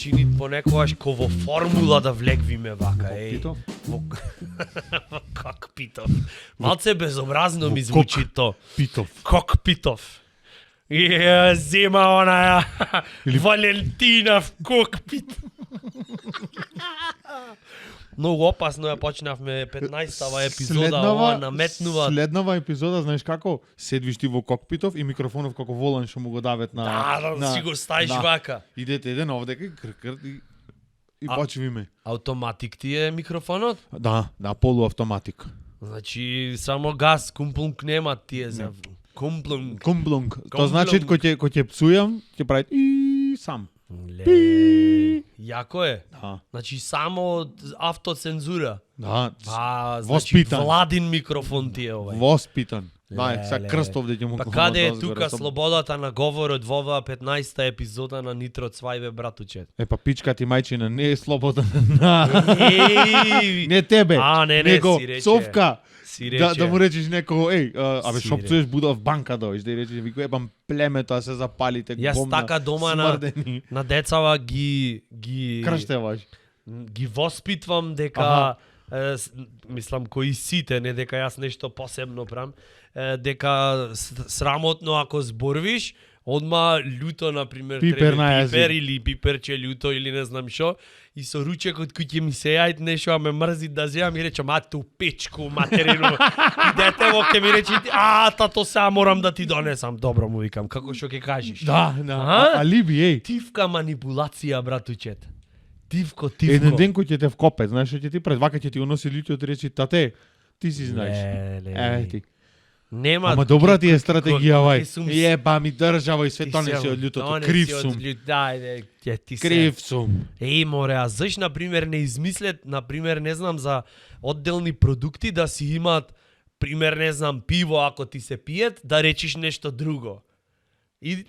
чини понекогаш ко во формула да влегвиме вака, Кокпитов? Во Кокпитов. Малце безобразно ми звучи то. Питов. Кокпитов. И зема онаја Валентина в кокпит. Многу опасно ја почнавме 15-та епизода, ова наметнува. Следнава епизода, знаеш како? Седвиш ти во кокпитов и микрофонов како волан што му го давет на... Да, си го ставиш вака. Идете еден овдека и и почвиме. Автоматик ти е микрофонот? Да, полуавтоматик. Значи само газ, кумплунг нема тие за... Кумблунг. Тоа значи кој ќе псујам, ќе прави и сам. Јако е. Да. Значи само автоцензура. Да. Значи Воспитан. владин микрофон ти е овај. Воспитан. Да, са крст овде ќе му Па каде е тука слободата на говорот во оваа 15-та епизода на Нитро Цвајве, братуче? Па пичка ти мајчина не е слобода на... Еј! Не тебе, не, него си рече. совка. Си рече. Да му речеш некого, абе Си шо рече. пцуеш буда в банка дојш, да речеш ви го ебам племето, а се запалите Јас гомна. така дома смрдени. на децава ги Крштеваш. ги воспитвам дека мислам кои сите, не дека јас нешто посебно правам, дека срамотно ако зборвиш, одма љуто на пример Пипер на јазик. пипер или пиперче љуто или не знам што, и со ручекот кој ќе ми се јајд нешто, а ме мрзи да земам и речам ту печку материну. И детево ќе ми рече тато сега морам да ти донесам. Добро му викам, како што ќе кажеш. Да. Алиби, еј. Тивка манипулација, братучет. Тивко. Еден ден кој ќе те вкопе, знаеш што ќе ти пред вака ќе ти уноси луѓето и речи тате, ти си знаеш. Ти. Нема. Ама добра ти е стратегија вај. сум Еба ми држава и све тонеси од лутото. Крив сум. Ти се. Крив сум. Море, а заш например не измислет, например не знам за одделни продукти да си имат, пример не знам пиво ако ти се пиет, да речиш нешто друго. И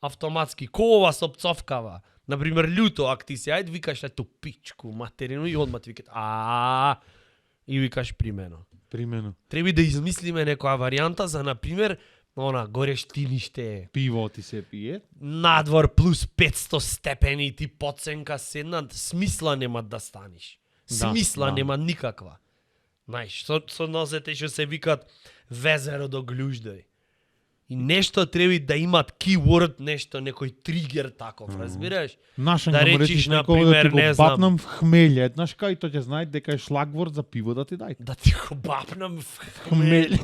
автоматски кова со пцовкава. Например љуто, ако ти се ајд викаш ту пичку материну и одма ти викат и викаш примено. Треба да измислиме некоја варијанта за, например, горештиниште. Пиво ти се пие. Надвор плюс 500 степени, ти подсенка седнат, смисла нема да станиш. Смисла нема никаква. Знаеш, со нозете што се викат везеро до глуждај. И нешто треба да имат keyword, нешто, некој тригер таков, разбираш? Нашен да речиш, например, да ти не го знам. бапнам в хмелје, знаеш кај тоа ќе знае дека е шлагворд за пиво да ти дај. Да ти го бапнам в хмелј.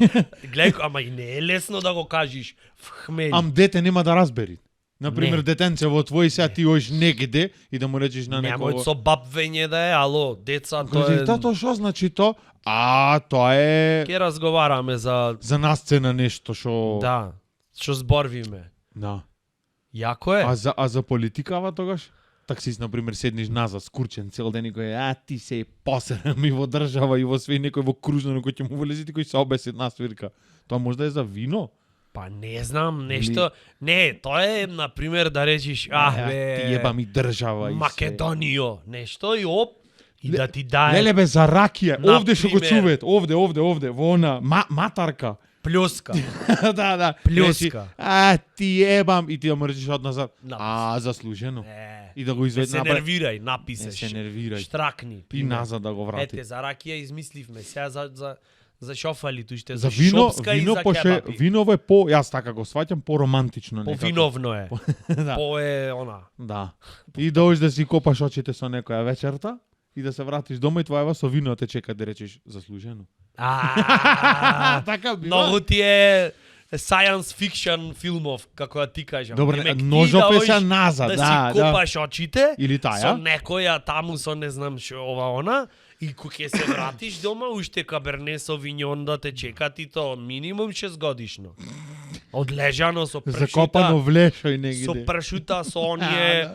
Гледај, ама и не е лесно да го кажеш в хмелј. Ам дете нема да разбери. Например, Не. детенце во твој сега ти оиш негде и да му речеш на некого. Немој со бапвење да е, ало, деца, тоа е... Тато, што значи то? Тоа е Ке разговараме за... за насцена нешто што... Да, што зборвиме. Да. Јако е. А за политикава тогаш? Таксист, например, седниш назад, скурчен цел ден и кој ти се посерам и во држава и во све некој во кружно кој ќе му влези кој се обеси една свирка. Тоа може да е за вино? Па не знам, нешто... Не, тоа е, например, да речиш, ти еба ми држава и Македонијо, нешто и и да ти дае... Леле бе, за ракија, овде што го Например. чуват, овде, во она, матарка. Плюска. Да. Плюска. Речи, ти ебам, и ти да му речеш одназад. Напис. Заслужено. И да го Не изведи се нервирај, напишеш. Не се нервирај. Штракни. И назад да го врати. Ете, за ракија измисливме. Сега за шофали туште, За за вино, шопска и вино за поше, кебапи. виново е по, јас така го сваќам, по-романтично некако. Повиновно е. Да. По е она. Да. И дојдеш да си копаш очите со некоја вечерта и да се вратиш дома и твојава со вино те чека да речеш заслужено. Така бива. Многу ти е science fiction филмов, како ја ти кажам. Добре, Демек, ти ножов е одиш се назад, да да, си копаш очите Или таја. со некоја таму со не знам што ова она и кога ќе се вратиш дома уште каберне со виньон да те чека ти то минимум 6 годишно. Одлежано со пршута. Закопано в лешој негде. Со пршута, со оние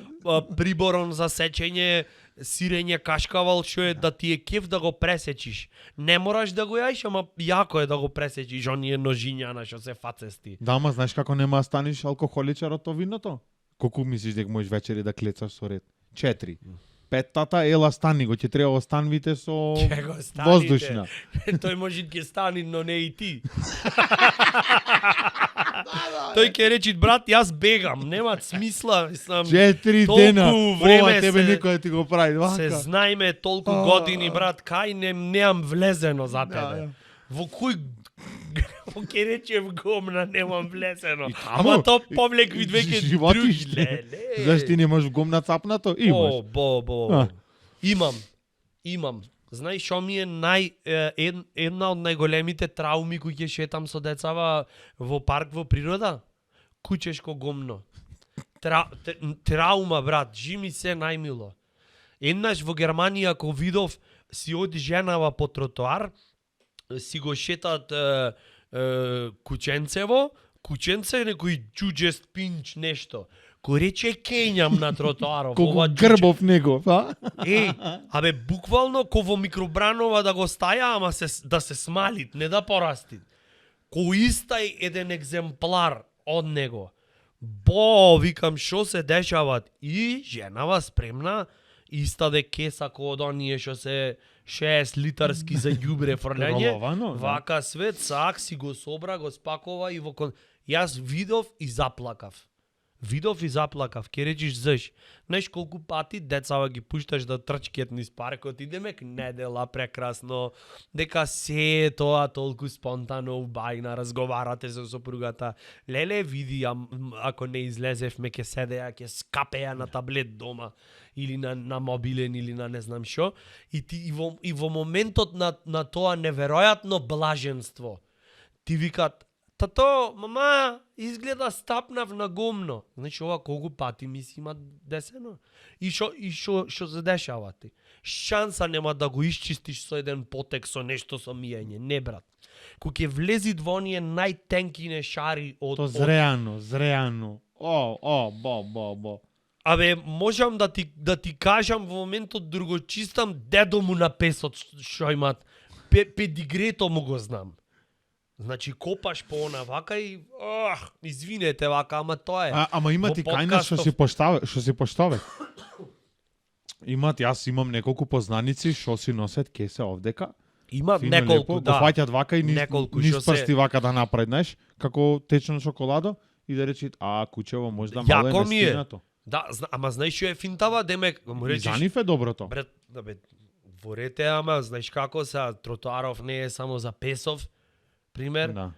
приборон за сечење, сирење кашкавал, што е да ти е кеф да го пресечиш. Не мораш да го јаиш, ама јако е да го пресечиш, оние ножиња што се фацести. Да, ама знаеш како нема да станеш алкохоличар од тоа виното? Колку мислиш дека можеш вечери да клецаш со ред? 4. 5 тата, ела стани го, ќе треба останвите со Ќе го станите. воздушна. Тој може ќе стани, но не и ти. Тој ќе речи брат, јас бегам, нема смисла, мислам. 4 толку дена. време Ова тебе се- некој да ти го прави. Се Вака. знаеме толку години, брат, кај немам влезено за тебе. да. Во кој во ке речев гомна немам влезено. И тамо, Ама то повлекви веќе други. животиште. Зашто ти немаш гомна цапнато? Имаш. Бо. Имам. Знаеш што ми е една од најголемите трауми кои ќе шетам со децава во парк во природа? Кучешко гомно. Траума, брат, жими се најмило. Еднаш во Германија кога видов си оди женава по тротоар, си го шетат кученцево, кученце некој џуџест пинч нешто. Кој рече кењам на тротоаров. Колку ова грбов него, па? абе, буквално ко во микробранова да го стаја, ама да се смалит, не да порасти. Кој истај еден екземплар од него. Викам, шо се дешават? И женава спремна, истаде кеса ко од оние што се 6 литарски за ѓубре фрлење. Роловано, да. Вака свет, сак си го собра, го спакова и Јас видов и заплакав. Ке речиш заш. Знаеш колку пати децава ги пушташ да трчкет низ паркот, идемек недела прекрасно, дека се е тоа толку спонтано убајна, разговарате со сопругата. Леле, види, ако не излезевме, ке седеа, ке скапеа на таблет дома, или на мобилен, или на не знам шо. И во моментот на тоа неверојатно блаженство, ти викат, тато, мама, изгледа стапнав на гумно. Значи, ова колку пати ми си има десено. И шо се дешава ти? Шанса нема да го исчистиш со еден потек, со нешто со мијање. Не, брат. Кога ќе влези во оние најтенкине шари од... То зреано. Бо. Абе, можам да ти кажам во моментот друго чистам дедо му на песот што имат. Педигрето му го знам. Значи копаш по она вака и извинете вака, ама тоа е. Ама има ти кајна што си поштове. Јас имам неколку познаници што си носат кесе овдека. Има Фино, неколку, лепо, да. Го фаќат вака и низ што прсти вака да напреднеш, како течно шоколадо и да речат, кучево можда мало Јако е ми е. нестигнато. Да, ама знаеш што е финтава, демек, му И речиш... за нив е доброто. Брат, во рете, ама знаеш како се, тротоаров не е само за песов, пример. Да.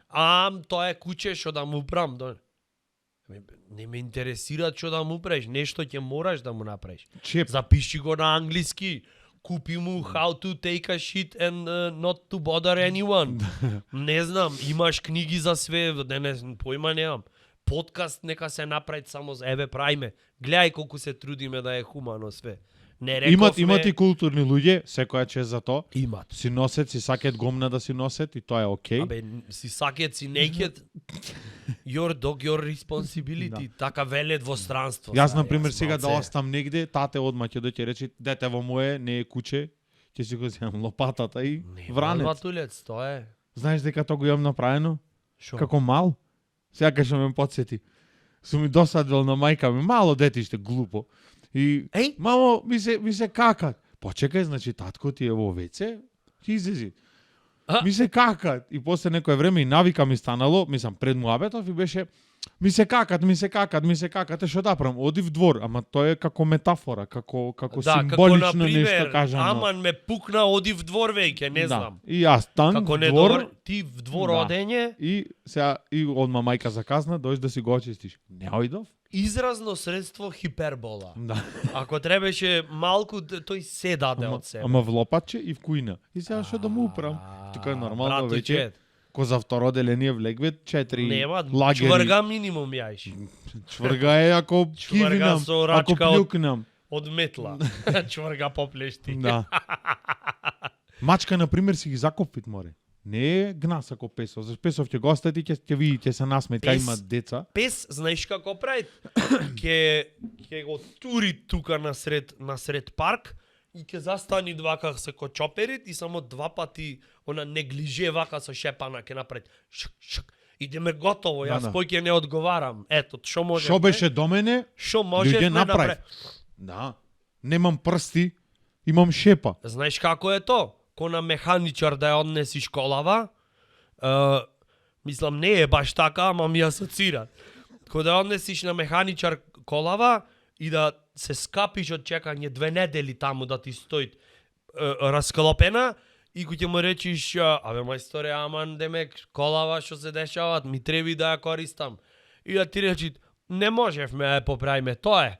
Тоа е куче што да му прам. Не ме интересира што да му правиш, нешто ќе мораш да му направиш. Чеп. Запиши го на англиски. Купи му how to take a shit and not to bother anyone. Не знам, имаш книги за све, појма немам. Подкаст нека се направи само за прајме. Гледај колку се трудиме да е хумано све. Не рековме... Имат и културни луѓе, секоја че за то. Имат. Си носет, си сакет гомна да си носет и тоа е окей. Абе, си сакет, си naked. Your dog, your responsibility. Така велет во странство. Јас, например, сега да остам негде, тате одма ќе дојде рече, детево мое не е куче, ќе си го земам лопатата и вранец. Ватулец, тоа е. Знаеш дека тоа го имам направено? Шо? Како мал? Сега ќе ме потсети. Су ми досадил на мајка ми, мало детиште, глупо. И мамо, ми се какат. Почекај, значи татко ти е во веце, ќе излези. Ми се какат. И после некое време и навика ми станало, мислам, пред муабетов и беше ми се какат. Што да правам? Оди в двор, ама тоа е како метафора, како символично нешто кажано. Аман ме пукна, оди в двор веќе, не знам. И јас тан како в двор, ти в двор одење. И сега и одма мајка заказна, дојш да си го очистиш. Не ојдов. Изразно средство хипербола. Да. Ако требаше малку, тој се даде од себе. Ама в лопатче и в кујна. И сега што да му управам? Тука е нормално веќе. Ко за второ деление влегве 4 лагери. Чврга минимум јаиш. Чврга е ако кивинам, ако плюкнам. Од метла. Чврга поплешти. Да. Мачка, например, си ги закопит море. Не е гнас ако песов. Зашто песов ќе го остави, ќе види, ќе се насмее, кај има деца. Пес, знаеш како прави? Ќе го тури тука насред парк и ќе застани вака се ко чоперит и само два пати она неглиже вака со шепана ќе направи. Шк. Идеме готово, јас пој ќе не одговарам. Ето, што може. Што беше до мене? Што може да направи? Да. Немам прсти, имам шепа. Знаеш како е то? Ко на механичар да ја однеси школава, мислам не е баш така, ама ми асоцира. Кога да однесиш на механичар колава и да се скапиш од чекање 2 недели таму да ти стои расклопена и кој ќе му речиш, абе мајсторе, аман демек колава што се дешават, ми треби да ја користам. И да ти речи, не можевме да ја поправиме, тоа е.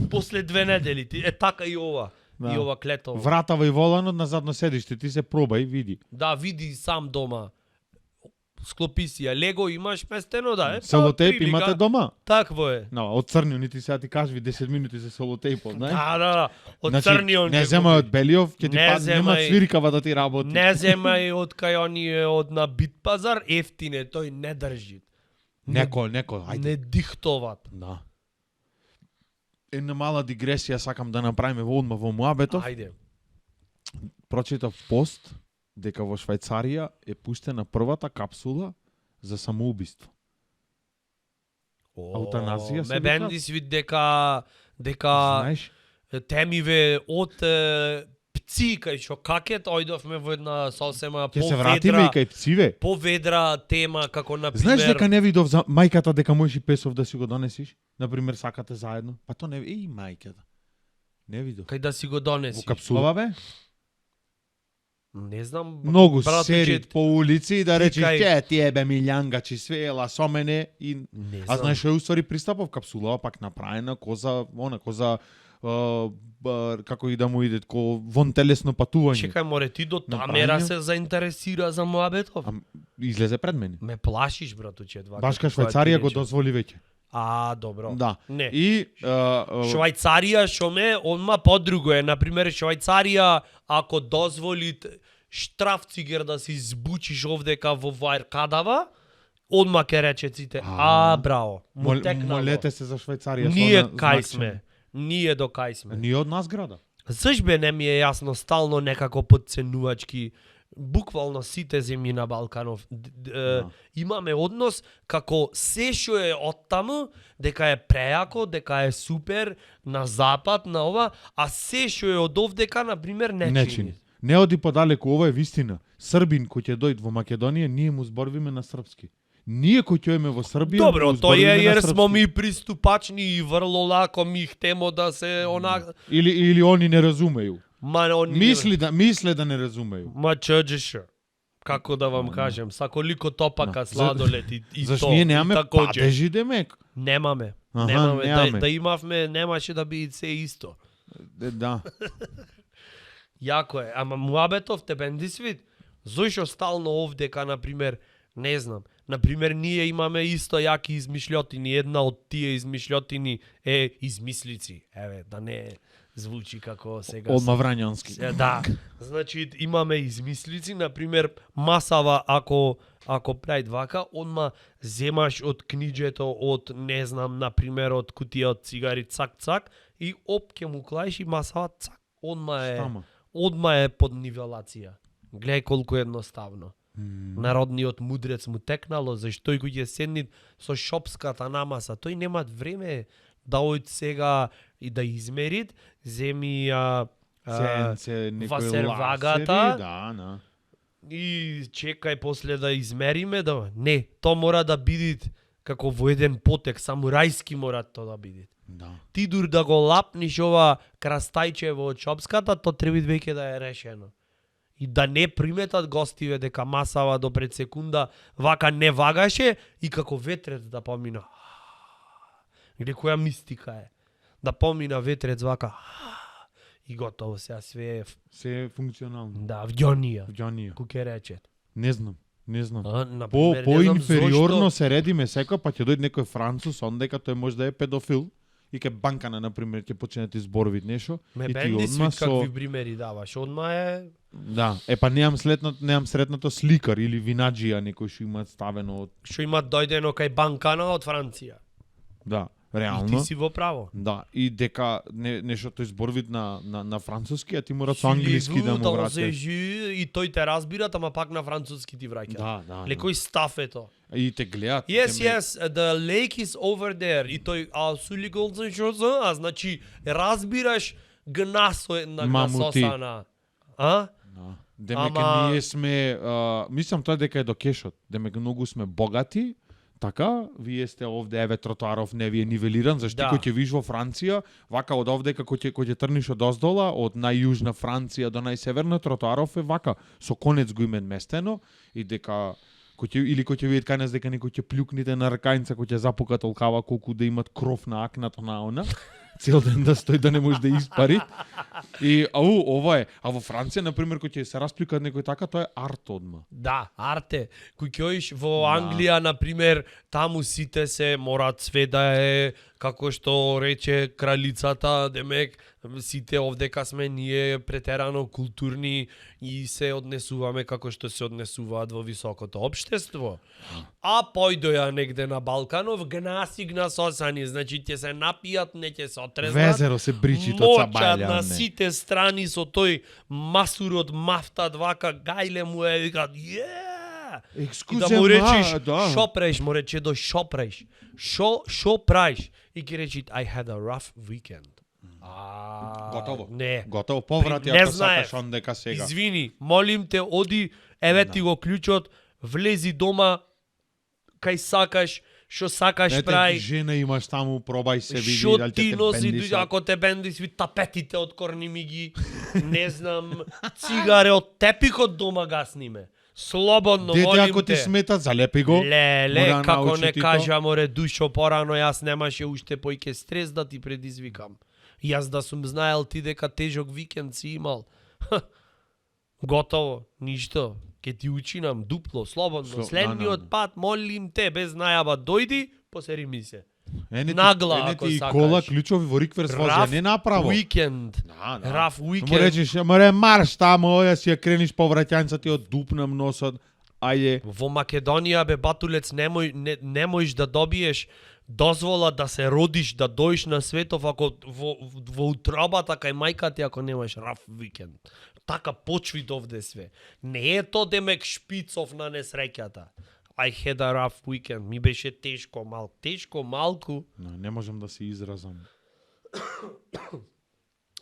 После 2 недели, така и ова. Да. И ова клетово. Вратава и воланот на задно седиште, ти се пробај, види. Да, види сам дома. Склопи си ја. Лего имаш местено, да. Селотейп имате дома? Такво е. Од црниот, нити сега ти кажи 10 минути за селотейпот, знаеш? Да. Од Значи, црниот. не земај од Белиов, ќе ти Не падне, нема земај- свиркава да ти работи. Не земај од кај оние од на Битпазар, ефтине, тој не држи. Некој, ајде. Не дихтоват. Да. Една мала дигресија сакам да направиме одма во муабетов. Ајде. Прочитав пост дека во Швајцарија е пуштена првата капсула за самоубиство. Аутаназија се Ме вика? бенди свит дека Знаеш? темиве од пци кај што какет ојдовме во една сосема Ќе се вратиме и кај пциве. поведра тема како на Знаеш пример дека не видов за мајката дека можеш и песов да си го донесиш? Например, сакате заедно? Па то не и мајката. Не видов. кај да си го Во донесиш. капсула бе? Не знам. Многу братуче, серит по улици и да ти речеш кај- ќе ти ебе милјангачи све ела со мене и Не а знам. знаеш што е уствари пристапов капсула пак направена коза како и да му иде ко вон телесно патување. Чекај, море ти до На тамера прање? се заинтересира за муабетов. Излезе пред мене. Ме плашиш, братуче, два. Баш кај како ти Швајцарија го речем. дозволи веќе. Добро. Да. Не. И Швајцарија што ме, онма подруго е. Например, Швајцарија, ако дозволи штрафцигер да се избучиш овдека во Вајркадава, одма ке рече ците, браво, му текнало. молете се за Швајцарија. Ние со кај знак сме. Ние до кај сме. Ние од нас града. Зашбе не ми е јасно стално некако подценувачки. Буквално сите земји на Балканов имаме однос како се што е оттаму дека е преако, дека е супер на запад, на ова, а се што е од овдека на пример не чини. Не оди подалеку, ова е вистина. Србин кој ќе дојде во Македонија, ние му зборвиме на српски. Ние кој ќе одиме во Србија, Добро, му тоа зборвиме е на јер српски. смо ми приступачни и врло лако ми хтемо да се она Или они не разумеju. они Мисле да не разумеju. Ма чаџеше. Како да вам кажем, саколико топака сладолет и Зашто то. ние и немаме такоđe. падежи демек. Немаме. Аха, Немаме. немаме. Да имавме, немаше да биде се исто. Да. Јако е. Ама муабетов те бенди свит. Зошто стално овдека, например, не знам. Например, ние имаме исто јаки измишлјотини. Една од тие измишлјотини е измислици. Еве, да не звучи како сега. Одма врањански. Да. Значи имаме измислици, например, масава ако прави вака, одма земаш од книџето, од не знам, например, од кутија од цигари цак и ќе му клаиш и масава цак. Одма е под нивелација. Гледај колку е едноставно. Народниот мудрец му текнало, зашто и кој ќе седни со шопската намаса, тој немат време да ојд сега и да измерит, земи васервагата да. и чекај после да измериме, да не, то мора да биде како во еден потек, самурајски мора тоа да биде. Да. Ти дур да го лапниш ова крастајче во чопската, то треба веќе да е решено. И да не приметат гостиве дека масава до пред секунда вака не вагаше и како ветрец да помина. Где која мистика е? Да помина ветрец вака. И готово сега све е Се е функционално. да, вѓонија. Вѓонија. Ку ке речет. Не знам. Например, По не знам инфериорно зошто- се редиме секој, па ќе дојде некој француз, ондека тој може да е педофил и ке банкана на пример ќе почне да ти зборови нешто Ме и ти бенди одма свит какви примери даваш. Одма е Да, па немам сретнато сликар или винаџија некој што има ставено од што има дојдено кај банкана од Франција. да, И реално. ти си во право. Да, и дека нешто тој зборви на француски, а ти мора со англиски да му вратиш. И тој те разбират, ама пак на француски ти враќа. Да. Лекој стаф е то. И те гледат. Yes, the lake is over there. И тој, сули голцен шо за? Значи, разбираш гнасо една Мамути. гнасосана. А? Да. Демек Ама- ние сме, мислам тоа дека е до кешот. Демек многу сме богати, така, вие сте овде, еве тротоаров не ви е нивелиран, зашто Да. кој ќе виш во Франција, вака од овде како ќе трниш од оздола, од најјужна Франција до најсеверна, тротоаров е вака, со конец го имен местено, и дека кој ќе видите кај нас дека некој ќе плюкните на ракајнца, кој ќе запука толкава колку да имат кров на акнато на она, цел ден да стои да не може да испари. И ова е, а во Франција на пример кој ќе се расплюкат некој така, тоа е арт одма. Да, арте. Кој ќе одиш во Англија, на пример, таму сите се мора све да е како што рече кралицата, демек сите овдека сме ние претерано културни и се однесуваме како што се однесуваат во високото општество. А појдоја негде на Балканов, гна сосани, значи ќе се напијат, не ќе се отрезнат. Везеро се бричи тоа Мочат цабајле. на сите страни со тој масур од мафтат вака, гајле му е, викат, И да му речиш, шо правиш, му рече до шо правиш. Шо правиш? И ќе речи, I had a rough weekend. Готово. Не. Готово, поврати Не ако знаев. сакаш ондека сега. Извини, молим те, оди, еве ти го клучот, влези дома, кај сакаш, шо сакаш прај. Жена имаш таму, пробај се види Шо дали ти те носи, бендисат. ако те бенди сви тапетите од корни ми ги, не знам, цигаре од тепикот дома гасниме. Слободно, Дете, молим ако те. ти смета, залепи го. Леле, Мора да како научи не ти кажа, море, душо порано, јас немаше уште појке стрес да ти предизвикам. Јас да сум знаел ти дека тежок викенд си имал. Готово, ништо. Ке ти учинам дупло, слободно. Следниот пат, молим те, без најава, дојди, посери ми се. Нагла, ако ти сакаш. кола, клучови во рикверс возија, не направо. Уикенд. Да. Раф Му уикенд. речеш, море марш таму, ја си ја крениш повраќањца, ти од дупнам носот. Ајде. Во Македонија, бе, батулец, не можеш да добиеш дозвола да се родиш, да дојш на светов ако во утробата кај мајка ти ако немаш раф викенд. Така почви овде све. Не е то демек шпицов на несреќата. I had a rough weekend. Ми беше тешко малку. Не можам да се изразам.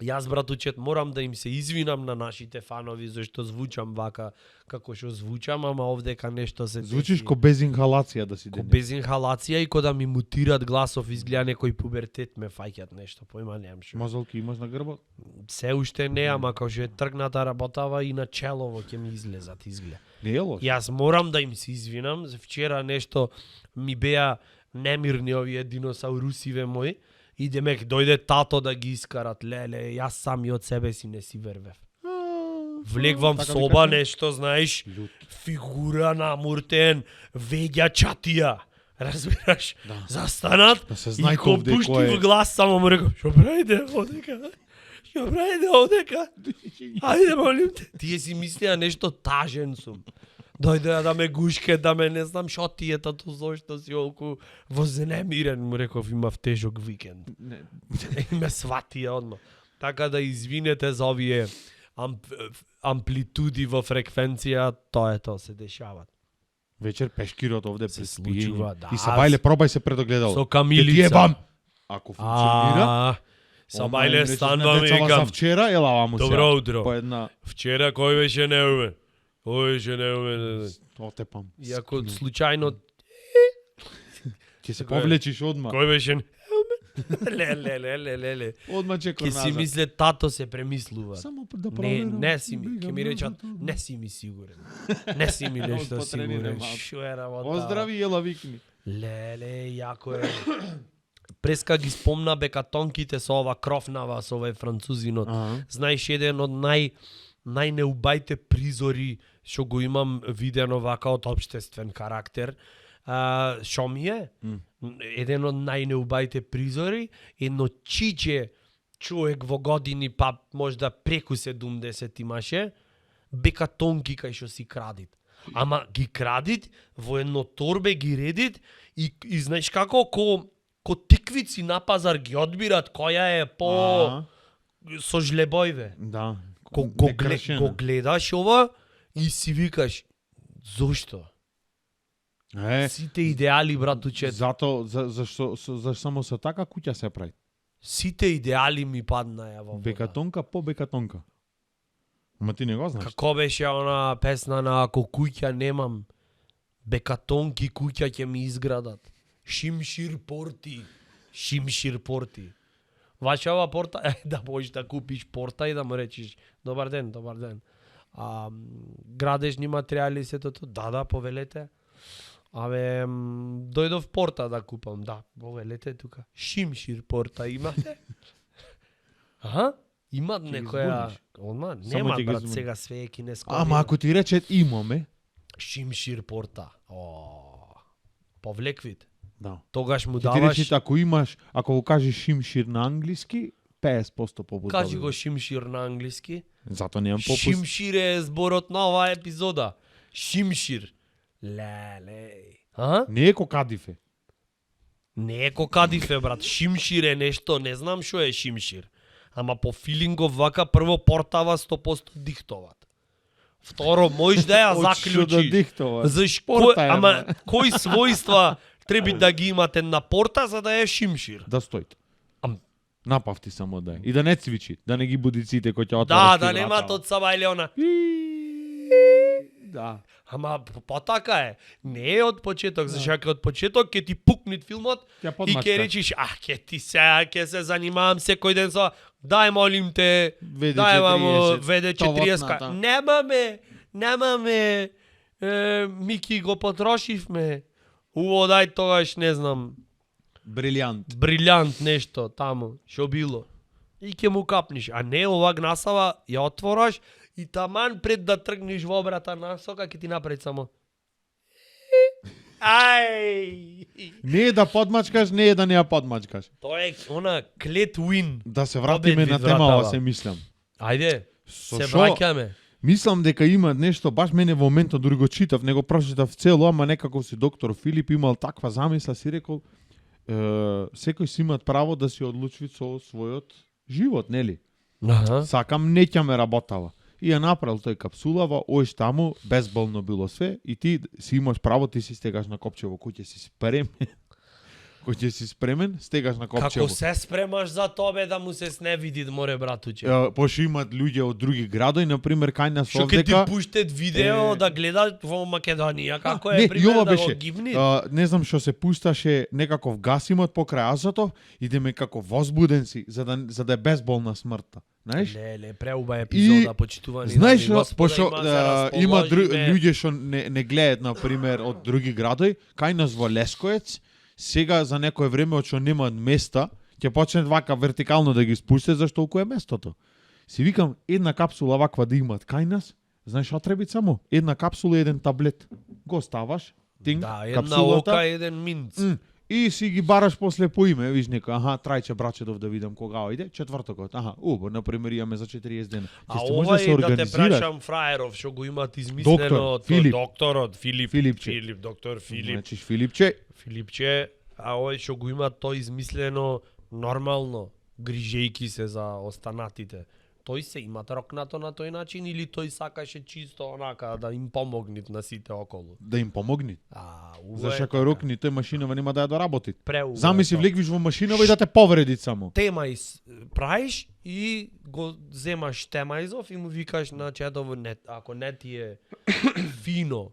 Јас, братучет, морам да им се извинам на нашите фанови зашто звучам вака како што звучам, ама овдека нешто се Звучиш деси. ко без инхалација да си Ко денес. без инхалација и ко да ми мутират гласов, изгледа некој пубертет ме фаќат нешто, појма немам шо. Мозолки имаш на грбот? Се уште не, ама кога што е тргната работава и на челово ќе ми излезат, изгледа. Не е лошо. Јас морам да им се извинам, за вчера нешто ми беа немирни овие диносаурусиве мои, и демек дојде тато да ги искарат, леле, јас сам и од себе си не си вервев. Влегвам в така соба, вика, нешто, знаеш, Лют. фигура намуртен, веѓа чатија. Разбираш? Да. Застанат Да се и знае ко овде пушти кој е. в глас, само му рекам, шо правите овдека? Шо правите овдека? Ајде, молим те. Тие си мислеа нешто тажен сум. Дојде да ме гушке, да ме не знам шо ти е тато, зошто си олку вознемирен, му реков, имав тежок викенд. Не. И ме сватија одма. Така да извинете за овие амплитуди во фреквенција, тоа е тоа се дешават. Вечер пешкирот овде Се без случува, пиење. да. И сабајле, пробај се предогледал. Со Ќе ти камилица. ебам. Ако функционира. Сабајле станувам и За викам, вчера, ела ваму се. добро утро. По една Вчера кој беше неумен? Кој беше неумен? отепам. И ако случајно, Ќе се Кој е? повлечиш одма. кој беше неумен? Ле. Одма чекор Ке си мисле, тато се премислува. Само да Не, проверам. не си ми, Бегам ќе ми речат, назад, не си ми сигурен. Не си ми нешто Потренирам сигурен. малку. Шо е работа? Оздрави, ела викни. Леле, јако е. Преска ги спомна бекатонките со ова кровнава, со овој французинот. Знаеш, еден од најнеубајте призори што го имам видено вака од општествен карактер. Шо ми е? Еден од најнеубајте призори, едно чиче човек во години, па можда преку 70 имаше, бекатонки кај што си крадит. Ама ги крадит, во едно торбе ги редит и знаеш како ко тиквици на пазар ги одбират која е по со жлебојве. Да. Го гледаш ова и си викаш зошто? Сите идеали, братуче, Зашто само со така куќа се прави. сите идеали ми паднаја во вода. Бекатонка по бекатонка. Ама ти не го знаеш. Како беше она песна на ако куќа немам, бекатонки куќа ќе ми изградат. Шимшир порти. Вашава порта, да можеш да купиш порта и да му речиш добар ден. Градежни материјали сето тоа. Да, повелете. Абе, дојдов порта да купам. Да, повелете тука. Шимшир порта имате? Аха? Имат некоја... Одма, нема ќе ги брат, збуни. сега све е кинеско. Ама ако ти рече имаме, Шимшир порта. Повлеквит. да. Тогаш му Ќе ти даваш... рече ако го кажеш шимшир на англиски, 50% попуст. Кажи го шимшир на англиски. Зато немам попуст. Шимшир е зборот на оваа епизода. Шимшир. Леле. А? Не е кокадифе. Не е кокадифе, брат. Шимшир е нешто, не знам што е шимшир. Ама по филингов вака прво портава 100% дихтоват. Второ, можеш да ја Од што да заклучиш. диктова. Зашто, е, ама кои својства треба да ги имате на порта за да е шимшир? Да стоите. Ам- Напавти само да е. И да не цвичи, да не ги буди ците кои ќе Да, отвориш. да нема од саба или она. Да. Ама потака е. Не е од почеток, зашто ако од почеток ќе ти пукнит филмот Ќе и подмачка. ќе речиш, ќе ти сега ќе се занимавам секој ден со дај молим те, ВД дај вам 40, ВД 40. товотната. Немаме. Мики го потрошивме. Уво дај тогаш, не знам, Брилјант. брилјант нешто таму, што било. И ќе му капниш, а не ова гнасава ја отвораш и таман пред да тргнеш во обрата насока ќе ти направи само. Ај! Не е да подмачкаш, не е да не ја подмачкаш. Тоа е она клет win. Да се вратиме Победви на темава, вратава. се мислам. Ајде, Со се шо? враќаме. Мислам дека има нешто, баш мене во моментот дури го читав, не го прочитав цело, ама некако си доктор Филип имал таква замисла, си рекол, секој си имат право да си одлучи со својот живот, нели? Аха. Сакам, не ќе ме работава. И ја направил тој капсулава, оиш таму, безболно било све, и ти си имаш право, ти си стегаш на копчево, кој ќе си спремен, стегаш на копчево. Како се спремаш за тебе да му се сневиди, море братуче? Пошто имат луѓе од други градови, например, кај нас Што ќе ти овдека... пуштет видео е, да гледат во Македонија, како не, е и пример ова да беше, го гивни? не знам што се пушташе некаков гас имат покрај Азотов, идеме како возбуден си, за да е безболна смртта. Знаеш? Не, преуба епизода, почитувани. Знаеш, дами и господа, пошто има расположиме. луѓе што не гледаат, на пример, од други градови, кај нас во Лескоец, сега за некое време од што немаат места, ќе почнат вака вертикално да ги спуштат, зашто толку е местото. Си викам, една капсула ваква да имат кај нас, знаеш што треба само? Една капсула и еден таблет. Го ставаш, тинг, Да, една капсулата, ока, еден минц. и си ги бараш после по име, виж некој, аха, трајче брачедов да видам кога ојде, четвртокот, аха, на пример имаме за 40 дена. А Ти ова можеш е да те организираш. прашам фраеров, што го имаат измислено Филип. докторот Филип, Филипче. доктор Филип. Значи, Филипче, Филипче, а овој што го има тој измислено нормално, грижејки се за останатите. Тој се имат рокнато на тој начин или тој сакаше чисто онака да им помогнит на сите околу? да им помогни. Ова Зашто е ако е рокни, тој машинава нема да ја доработи. преубаво. Замисли влегвиш во машинава и да те повреди само. Тема правиш и го земаш темајзов и му викаш на чедово не, ако не ти е фино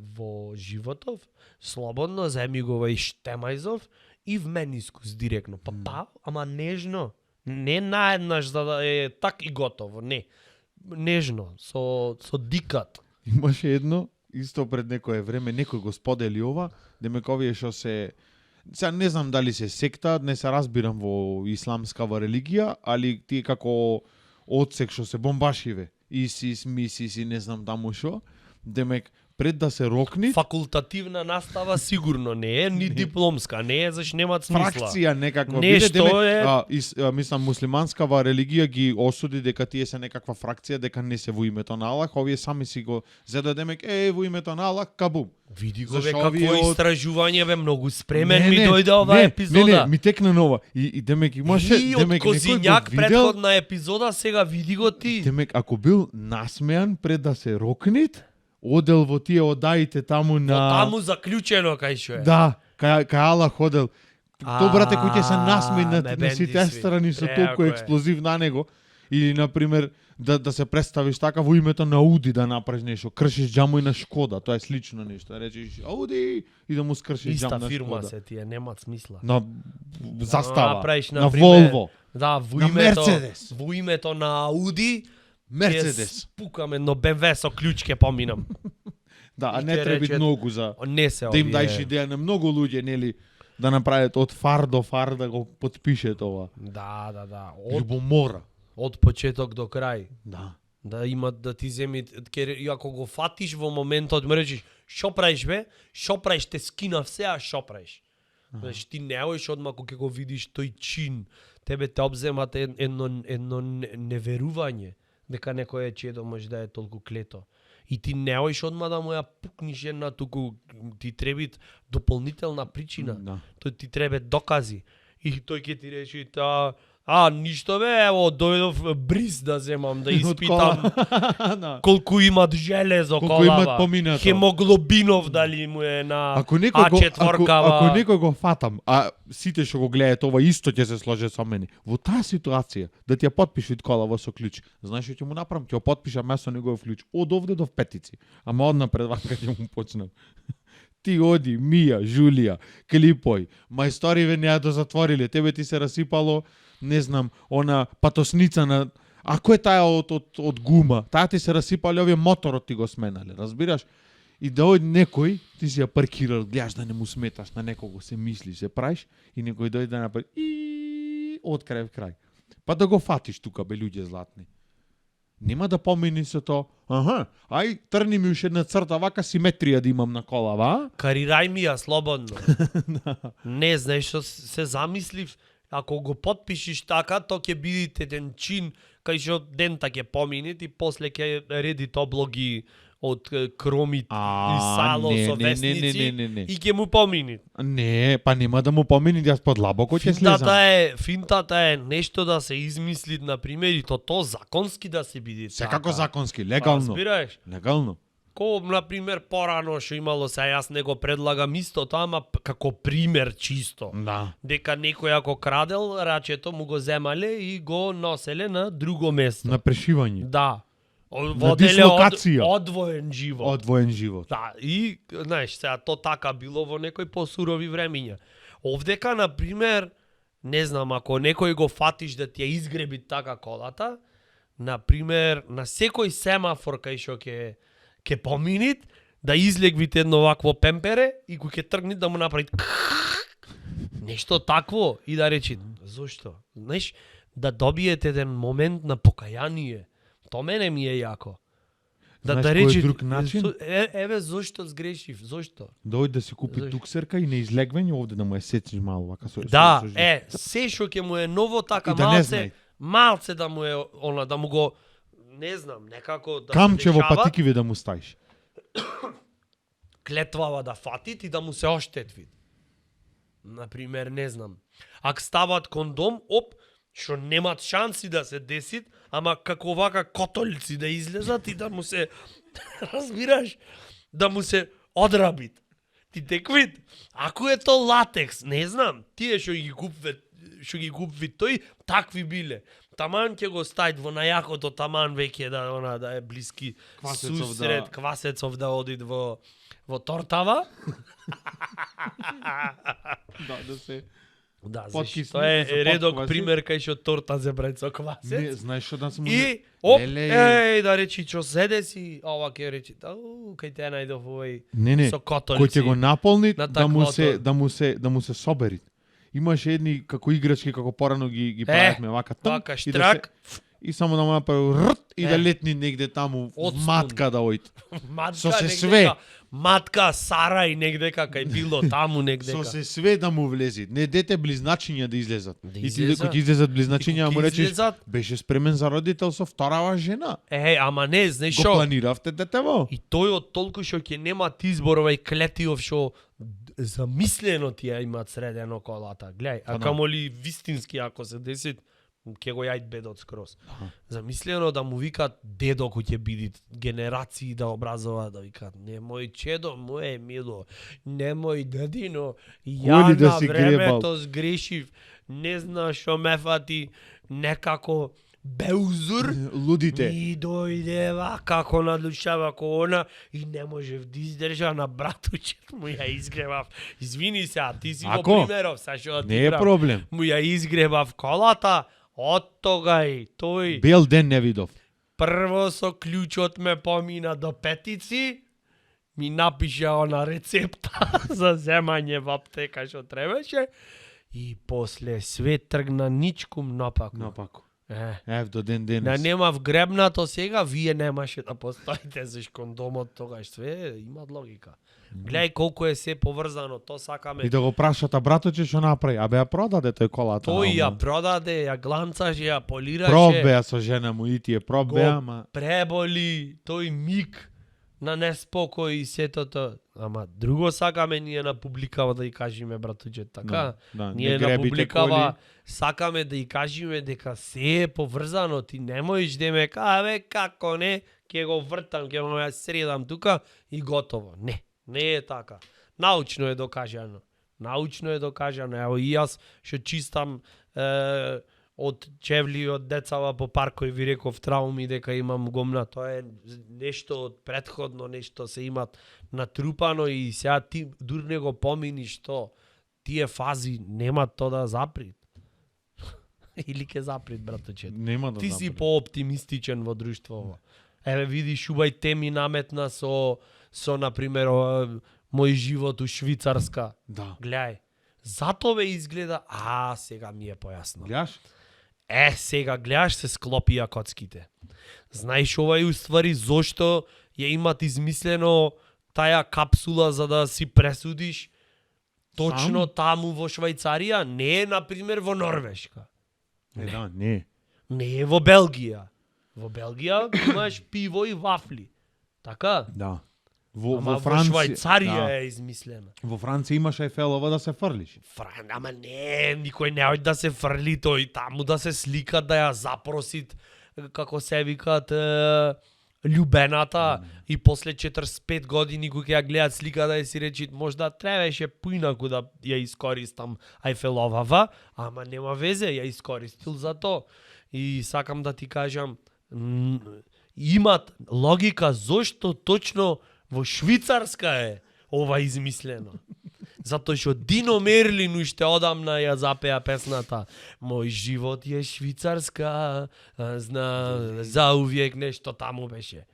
во животов, слободно земи го вај темајзов и вмени искус директно. Ама нежно. Не наеднаш за да е так и готово, не. Нежно, со дикат. Имаше едно, исто пред некое време, некој го сподели ова, демек овие што се... Сега не знам дали се секта, не се разбирам во исламскава религија, али тие како одсек што се бомбашиве, исис, мисис и не знам таму шо, демек пред да се рокни, Факултативна настава сигурно не е, ни дипломска, не е, зашто немаат смисла. фракција некаква Нешто биде, е- мислам муслиманскава религија ги осуди дека тие се некаква фракција, дека не се во името на Аллах, овие сами си го зедо демек во името на Аллах, кабум. Види го Зашо бе овие какво од- истражување бе многу спремен ми дојде оваа епизода. Не, ми текна нова. И демек имаше, И од демек некој Козињак го видел, претходна епизода, сега види го ти. демек ако бил насмеан пред да се рокнит, одел во тие одаите таму на... Таму заклучено кај што е. Да, кај Аллах одел. То брате кој ќе се насмеи ме на бенди сите сви. страни со Преако толку е. експлозив на него. Или на пример да се представиш така во името на Ауди да направиш нешто, кршиш џаму и на Шкода, тоа е слично нешто. Да речеш Ауди и да му скршиш Иста џам на фирма Шкода. се тие, немаат смисла. На застава, направиш, на например, Волво, Да, во на името, Мерцедес. во името на Ауди, Мерцедес. спукам едно БМВ со клjuč ќе поминам. Да, а И не ќе треба речат, многу за Не се да им овие. даеш идеја на многу луѓе, нели, да направат од фар до фар да го потпишет ова. Да. Љубомора. Од почеток до крај. Да. Да имат да ти земи, и ако го фатиш во моментот, му речеш, шо правиш бе? Шо правиш? Те скинав се, а шо правиш? Знаеш, ти не оиш одма кога ќе го видиш тој чин. Тебе те обземат едно неверување дека некој чедо може да е толку клето. И ти не оиш одма да му ја пукниш една, туку ти требит дополнителна причина. Да. Тој ти требе докази. И тој ќе ти рече, ништо бе, ево, дојдов бриз да земам, да испитам Да. колку имат железо Колку колава. имат поминато. Хемоглобинов дали му е на Ако некој го, А4-кава. ако некој го фатам, а сите што го гледаат ова исто ќе се сложе со мене. Во таа ситуација да ти ја потпиши колава со клjuč. Знаеш што ќе му направам? Ќе ја потпишам јас со негов клjuč од овде до Петици. Ама однапред вака ќе му почнам. Ти оди, Мија, Жулија, Клипој, мајсториве не ја дозатвориле, тебе ти се расипало, не знам, она патосница на... Ако е таа од гума, таа ти се расипале, овие моторот ти го сменале, разбираш? И да оди некој, ти си ја паркирал, гледаш да не му сметаш на некого, се мисли, се правиш, и некој дојде да направи и од крај в крај. Па да го фатиш тука, бе, луѓе златни. Нема да помени се то, ај, трни ми уште една црта, вака симетрија да имам на колава, а? Карирај ми ја слободно. Не, знаеш што се замислив, ако го потпишиш така, то ќе биде еден чин кај што дента ќе помине и после ќе редит облоги од кромит и сало со весници не. и ќе му помини. Не, па нема да му помени, јас подлабоко ќе слезам. Финтата е нешто да се измисли, на пример, и то законски да се биде Секако така. законски, легално. Разбираш? Легално. Ко, на пример, порано што имало се, јас не го предлагам истото, ама како пример чисто. Да. Дека некој ако крадел рачето, му го земале и го носеле на друго место. На прешивање. Да. Воделе дислокација. одвоен живот. Одвоен живот. Да, и, знаеш, сега то така било во некои посурови времиња. Овдека, на пример, не знам, ако некој го фатиш да ти ја изгреби така колата, на пример, на секој семафор кај што ќе поминит, да излегвите едно вакво пемпере и кој ќе тргнит да му направи нешто такво и да речи, зошто? Знаеш, да добиете еден момент на покаяние. То мене ми е јако. Знаеш Да кој е речи, друг начин? Еве зошто сгрешив, зошто? Дојде да си купи Зашто? туксерка и на излегвање овде да му ја сечиш мало, вака со. Да, со жив. се што ќе му е ново така И да не малце, знај. малце да му е она, да му го, не знам, некако да Камче се во дешава, патикиве да му ставиш. клетвава да фатит и да му се оштетви. Например, не знам, ако стават кондом, што немат шанси да се десит, ама како вака котолици да излезат и да му се, разбираш, да му се одрабит. Ти теквит. Ако е то латекс, не знам, тие што ги купви тој, такви биле. Таман ќе го ставит во најакото, таман веќе да е блиски Квасецов сусрет, квасецов да одит во тортава. Да се. Да, Поткисни, тоа е со редок подкваси. пример кај што торта зебрај со Не, квасец. знаеш што да сум И, да речи, што седе си, ова ќе речи, кај те најдов овој Не, со кој котолици. ќе го наполни на да му се таквото. да му се собери. Имаше едни како играчки како порано ги правевме вака Вака и да штрак, и само да му направи рт и да Е. летни негде таму в Одстун. матка да ојде. матка со се негдека, све. Матка Сарај негдека кај било таму негдека. Со се све да му влези. Не дете близначиња да излезат. Да И ти излезат. кога ќе излезат близначиња, И му кога речеш излезат- беше спремен за родител со вторава жена. Ама не, знаеш Го шо? планиравте детево. И тој од толку што ќе немат избор овај клетиов што замислено ти ја имаат средено колата. Гледај, Па а да. камоли вистински ако се деси, ќе го јајд бедот скроз. Замислено да му викат дедо кој ќе биде генерации да образува, да викат немој чедо моје мило, немој дедино, ја Коли да на си времето гребал? сгрешив, не знам што ме фати, некако Беузур, Лудите. ми дојде како надлучава ко она и не можев да издржа на братучет му ја изгребав. Извини се, а ти си го Ако? примеров, са што ти Не е брав. проблем. Му ја изгребав колата, од тогај тој Бел ден не видов. прво со клучот ме помина до Петици, ми напиша она рецепта за земање во аптека што требаше и после све тргна ничкум напаку. Напако. Е. До ден Да денес. немав гребнато сега, вие немаше да постоите заш кондомот тогаш све има логика. Гледај колку е се поврзано, то сакаме. И да го прашат, а браточе што направи? Абе ја продаде тој колата. Тој ја ама. продаде, ја гланцаше, ја полираше. Пробеа со жена му и тие пробеа, го ама преболи тој миг на неспокој и сетото. Ама друго сакаме ние на публикава да ја кажеме, братуче, така? Да, Ние не на гребите публикава коли. сакаме да ја кажеме дека се е поврзано, ти не можеш да ме каже, како не, ќе го вртам, ќе го ја средам тука и готово. Не е така. Научно е докажано. Научно е докажано. Ево и јас што чистам од чевли од децава по паркој ви реков трауми дека имам гомна, тоа е нешто од претходно, нешто се имат натрупано и сега ти дур не го помини што тие фази нема тоа да заприт. Или ке заприт, браточе. Нема да Ти си направи. пооптимистичен во друштвото. Еве видиш, убај теми наметна со на пример мој живот у Швицарска. Да. Гледај, зато ве изгледа, сега ми е појасно. Гледаш? Сега гледаш се склопија коцките. Знаеш ова и уствари зошто ја имат измислено таа капсула за да си пресудиш точно таму во Швајцарија, не е на пример во Норвешка. Да, не. Не е во Белгија. Во Белгија имаш пиво и вафли. Така? Да. Ама во Франција Швајцарија да. е измислено. Во Франција имаш Ефелова да се фрлиш. Ама не, никој не оѓ да се фрли тој таму да се слика, да ја запросит, како се викат, љубената и после 45 години кога ќе ја гледат слика да ја си речит можда требаше поинаку да ја искористам Ајфеловава, ама нема везе, ја искористил за то. И сакам да ти кажам, имат логика зошто точно во Швицарска е ова измислено. Затоа што Дино Мерлин уште одамна ја запеа песната Мој живот е Швицарска, заувек нешто таму беше.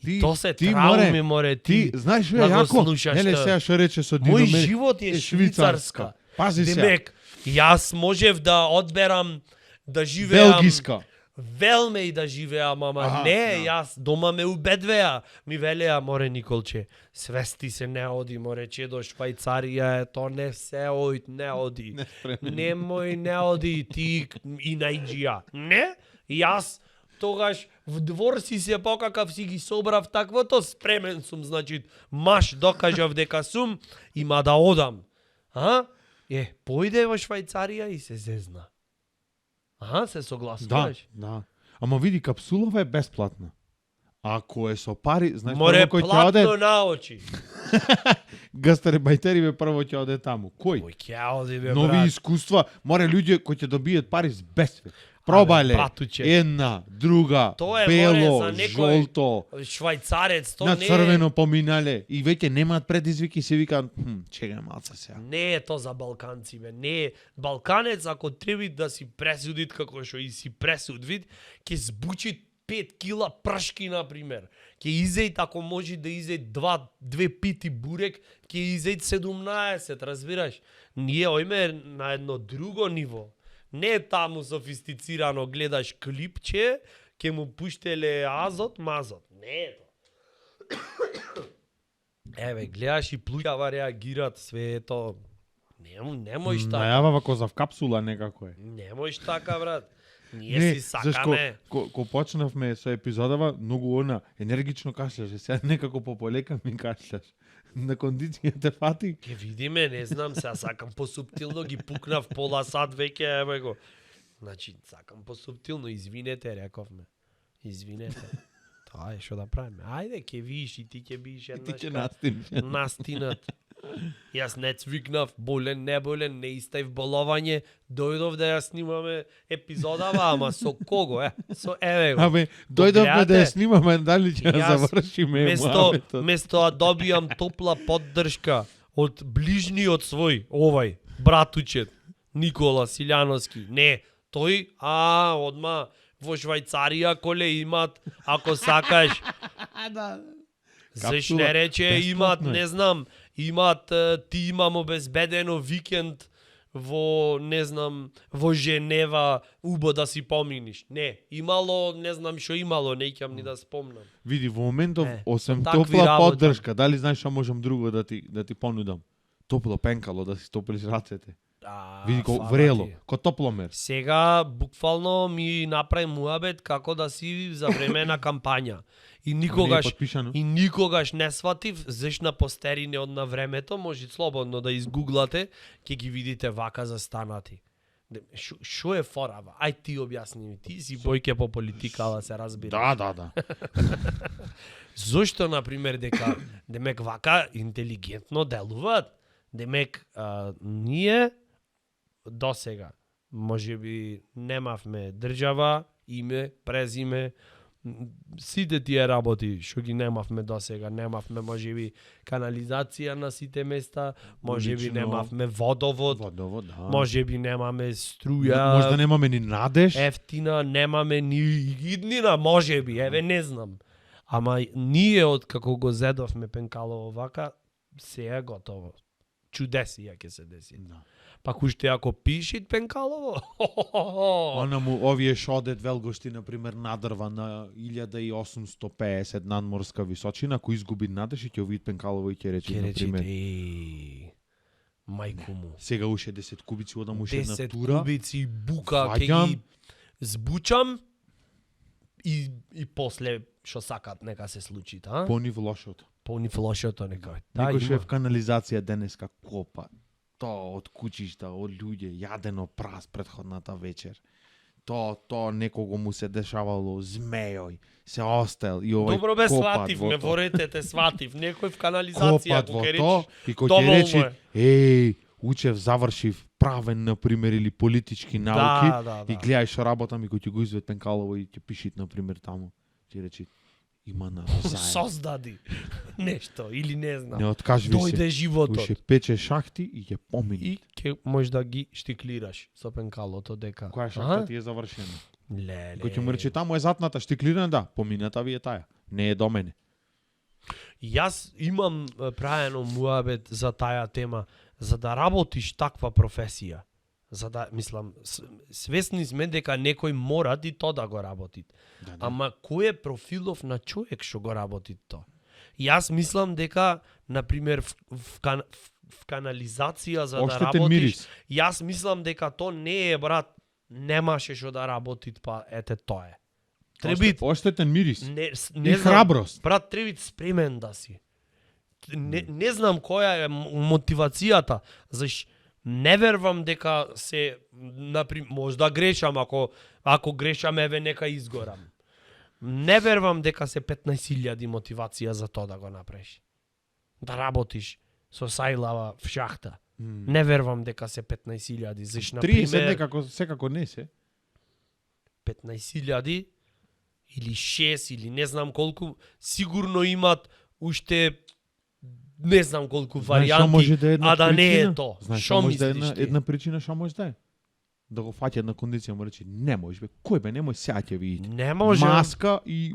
И то се трауми, море, ти знаеш да го јако, слушаш. неле сега што рече со Дино Мој Мерлин, живот е Швицарска. Пази се. Демек, јас можев да одберам да живеам Белгиска. Велме и да живеам, ама не, јас дома ме убедвеа. Ми велеа, море Николче, свести се не оди, море, че до Швајцарија е, то не се ојд, не оди. Немој не оди, ти и најджија. Не, јас тогаш в двор си се покакав, си ги собрав таквото, спремен сум, значи, маш докажав дека сум, има да одам. Појде во Швајцарија и се зезна. Се согласуваш? Да. Ама види, капсулова е бесплатна. Ако е со пари, знаеш Море прво кој ќе оде, платно на очи. гастарбајтери бе прво ќе оде таму. Кој? Кој ќе оди бе, Нови брат? искуства, море луѓе кои ќе добијат пари с безве. Пробале, братуче. една, друга, Тоа е, бело, море, за некој жолто, Швајцарец, то на не црвено поминале и веќе немаат предизвики, се викаат, чекај малце сега. не е то за балканци, бе. Не е. Балканец, ако треби да си пресудит како што и си пресудвит, ќе збучи 5 кила пршки, например. Ќе изејт, ако може да изејт 2 пити бурек, ќе изејт 17, разбираш? Ние ојме на едно друго ниво. Не е таму софистицирано, гледаш клипче, ќе му пуштеле азот, мазот. Не е то. Еве, гледаш и плуѓава реагират, све е то. Не можеш така. Најава вако за в капсула некако е. Не можеш така, брат. Ние си сакаме. Ко почнавме со епизодава, многу она енергично кашляше, сега некако пополека ми кашляш. На кондиција те фати. Ке видиме, не знам, сега сакам посуптилно, ги пукнав пола сат веќе, еве го. Значи, сакам посуптилно, извинете, рековме. Извинете. Ајде, што да правиме? Ајде, ќе видиш и ти ќе бидеш И една ти ќе настиниш. настинат. Јас не цвикнав, болен, не болен, не истаив боловање, дојдов да ја снимаме епизодава, ама со кого, Со еве го. Абе, дојдовме да ја гледате? снимаме, дали ќе ја Јас, завршиме Место да добијам топла поддршка од ближниот свој, овај, братучет, Никола Силјановски. Не, тој, одма во Швајцарија коле имат, ако сакаш. Заш не рече, имат, бесплатно е. не знам, имат, ти имам обезбедено викенд во, не знам, во Женева, убо да си поминиш. Не, имало, не знам што имало, не ќам ни да спомнам. Види, во моментов, осем такви топла работи. поддршка, дали знаеш што можам друго да ти понудам? Топло пенкало да си топлиш рацете. Види ко фала врело, ти. ко топломер. Сега буквално ми направи муабет како да си за време на кампања. И Не е никогаш потпишано. и никогаш не сватив заш на постерине од на времето, може слободно да изгуглате, ќе ги видите вака застанати. Шо е форава? Ај ти објасни ми, ти си бојке по политика, да се разбира. Да. Зошто, например, дека демек вака интелигентно делуваат? Демек ние досега можеби немавме држава, име, презиме, сите тие работи што ги немавме досега, немавме можеби канализација на сите места, можеби Лично. немавме водовод, Водовод, да. можеби немаме струја, Можда немаме ни надеж. ефтина, немаме ни иднина, можеби, еве не знам. Ама ние од како го зедовме Пенкалово вака, се е готово. Чудесија ќе се деси. Да. Пак уште ако пишит Пенкалово, Она му овие шодет велгошти, например, надрва на 1850 надморска височина, кој изгуби надеж и ќе овид Пенкалово и ќе рече, ќе речите, например, мајку му. сега уште 10 кубици одам уште една 10 тура. кубици бука ќе Сваѓам. ги збучам и после што сакат нека се случи, а? Понив лошото. Понив лошото нека. Некој има. шеф канализација денеска копа. Тоа од куќишта, од луѓе, јадено праз претходната вечер. Тоа некого му се дешавало змејој, се остел и овој Добро бе копат сватив, во ме тоа. ворете те сватив, некој в канализација, Копат ако во ќе тоа речеш, и кој ќе доволно рече, е. учев, завршив правен, например, или политички науки, да. и гледај што работам и кој ќе го извед Пенкалово и ќе пишит, например, таму, ќе рече, има на заем. Создади нешто или не Не знам. откажви Дојде се. животот Уште пече шахти и ќе помини. и ќе можеш да ги штиклираш со пенкалото дека. Која шахта ти е завршена? Леле. Кој ќе му рече таму е затната штиклирана, да, помината ви е таја. Не е до мене. Јас имам правено муабет за таа тема, за да работиш таква професија. За да, мислам, свесни сме дека некој мора и то да го работи. Да, Ама кој е профилов на човек што го работи то? Јас мислам дека, например, в канализација за Оштетен да работиш, мирис. јас мислам дека то не е, брат, немаше што да работи, па ете тоа е. Треби Оштетен мирис. не, И не знам, храброст. брат, треби спремен да си. Не знам која е мотивацијата, заш не верувам дека се, например, можда грешам, ако грешам, еве нека изгорам. Не верувам дека се 15.000 мотивација за тоа да го направиш. Да работиш со сајлава в шахта. Не верувам дека се 15.000, заш на 30 пример некако, секако не се. 15.000 или 6 или не знам колку, сигурно имат уште не знам колку Знаеш што варијанти, може да е една а да не е причина? то. Знаеш Што што може да е мислиш ти? една причина што може да е? Да го фаќа една кондиција, му рече, не можеш бе, кој бе, немој сега ќе видите. Не може. Маска и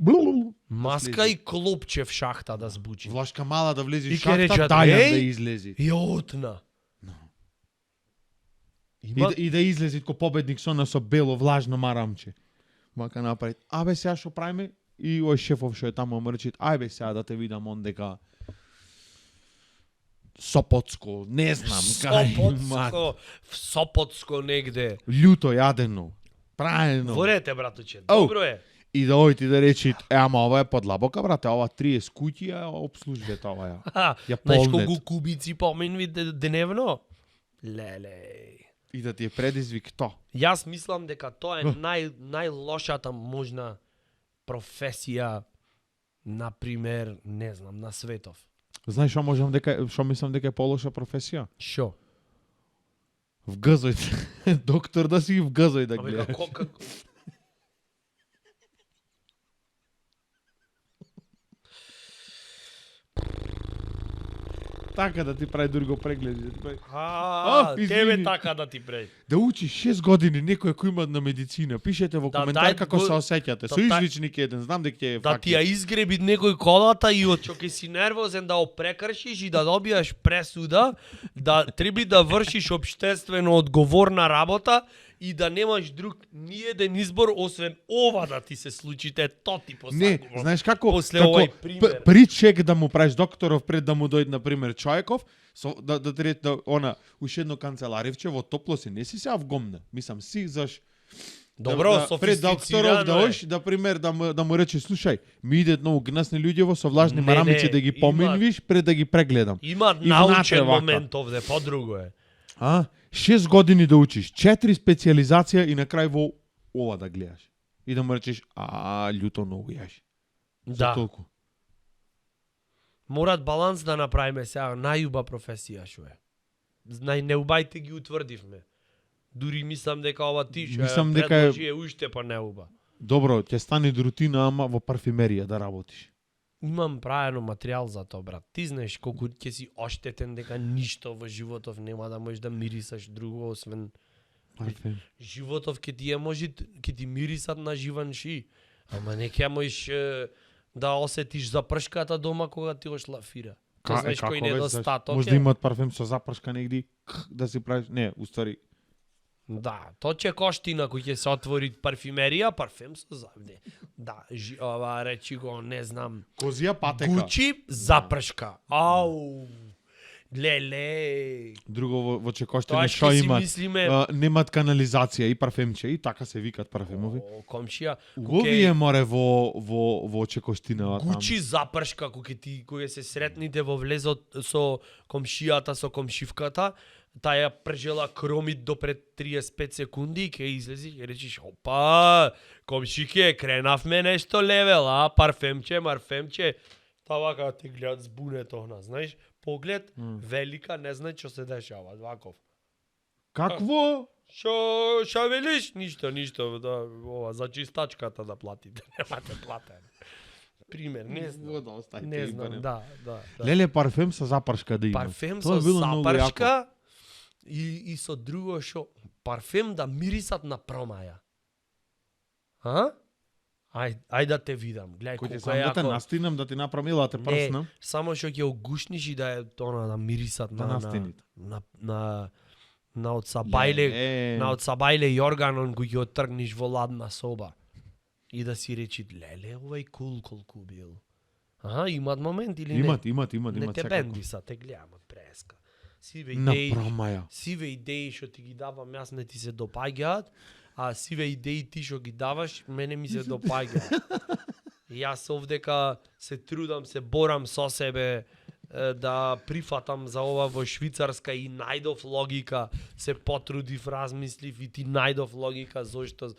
Маска и клопче в шахта да збучи. влашка мала да влезе И в ќе шахта, речат, тајан еј, да излези. И отна. Има... И да излези ко победник со бело влажно марамче. Мака направи. Абе сега што правиме? И ој шефов што е таму му рече, ајбе сега да те видам он дека Сопотско, не знам, кај, Сопотско негде. Љуто јадено. Правилно. Ворете, братуче, Ау. добро е. И да ојти да речи, ама ова е подлабока, брате, ова 30 куќи ја обслужвате ова ја. Ја Знаеш полнет. колку кубици поменви дневно? Леле. И да ти е предизвик то. Јас мислам дека тоа е најлошата можна професија На пример, не знам, на светов. Знаеш што мислам дека е полоша професија? Шо? Вгазој. Доктор да си вгазој да Абе, гледаш. како... Така да ти прави друго прегледи. Да ти прави- тебе извини. така да ти прави. Да учиш 6 години некој кој има на медицина. Пишете во Да, коментар дај како го- се осеќате. Со да, извичник еден, знам дека ќе е Да ти ја изгреби некој колата и од што ќе си нервозен да опрекршиш и да добиеш пресуда, да треба да вршиш општествено одговорна работа и да немаш друг ниеден избор освен ова да ти се случите, то ти Не, посакувам. знаеш како После како овој пример. при чек да му правиш докторов пред да му дојде на пример Чајков, да она уште едно канцеларивче во топло си, не си сега в гомна. Мислам си заш Добро, пред докторов софистицирано да е. ош, да пример да му рече слушај, ми идат многу гнасни луѓе со влажни Не, марамици не, да ги има- поминвиш пред да ги прегледам. Има И внатре научен вака. момент овде, подруго е. 6 години да учиш, 4 специализација и на крај во ова да гледаш. И да му речеш, љуто многу јаш. За Да. толку. Морат баланс да направиме сега, најуба професија што е. Најнеубајте ги утврдивме. Дури мислам дека ова ти што Мислам ја дека е- предложи е уште па неуба. Добро, ќе стане рутина, ама во парфимерија да работиш. Имам правено материјал за тоа, брат. Ти знаеш колку ќе си оштетен дека ништо во животов нема да можеш да мирисаш друго освен Парфем. животов ќе ти ќе ти мирисат на живанши. Ама не ќе можеш да осетиш запршката дома кога ти ош лафира. Ти знаеш кој недостаток Може е? да имат парфем со запршка негди да си правиш. Не, уствари. Да, то ќе кошти на кој ќе се отвори парфимерија, парфем со завде. Да, ова речи го, не знам. Козија патека. Гучи запршка. Ау. Леле. Друго во Чекоштине Тоа што што си имат? мислиме, Немат канализација и парфемче и така се викат парфемови. комшија, Убави е море во Чекоштина таму. гучи запршка кога се сретните во влезот со комшијата, со комшивката, таа ја пржела кромит до пред 35 секунди и ќе излези и речиш, опа, комшике, кренавме нешто левел, парфемче, марфемче. Таа вака те гледат збунето, знаеш, поглед, велика, не знае што се дешава, ваков. Какво? Шо велиш? Ништо, да, ова, за чистачката да платите, немате платен. Пример, не знам. Да оставите Не знам, ибане. да. Леле парфем со запршка да има. Парфем Тоа со било многу јако. запршка и со друго што, парфем да мирисат на промаја. Ај да те видам. Гледај Кој ќе колку сам е да те јако. настинам, да ти направам или да те прснам. Не, само што ќе огушниш и да е тона да мирисат На на настините. на од сабајле, Е, на од сабајле јорганон кој ќе оттргниш во ладна соба. И да си речи, леле, овај кул колку бил. Имат момент или имат, не? имат, Не те секако. бенди са, те гледам од преска. Сиве На идеи, промаја. сиве идеи што ти ги давам, јас не ти се допаѓаат, а сиве идеи ти што ги даваш, мене ми се допаѓаат. И јас овдека се трудам, се борам со себе да прифатам за ова во Швицарска и најдов логика, се потрудив, размислив и ти најдов логика зошто,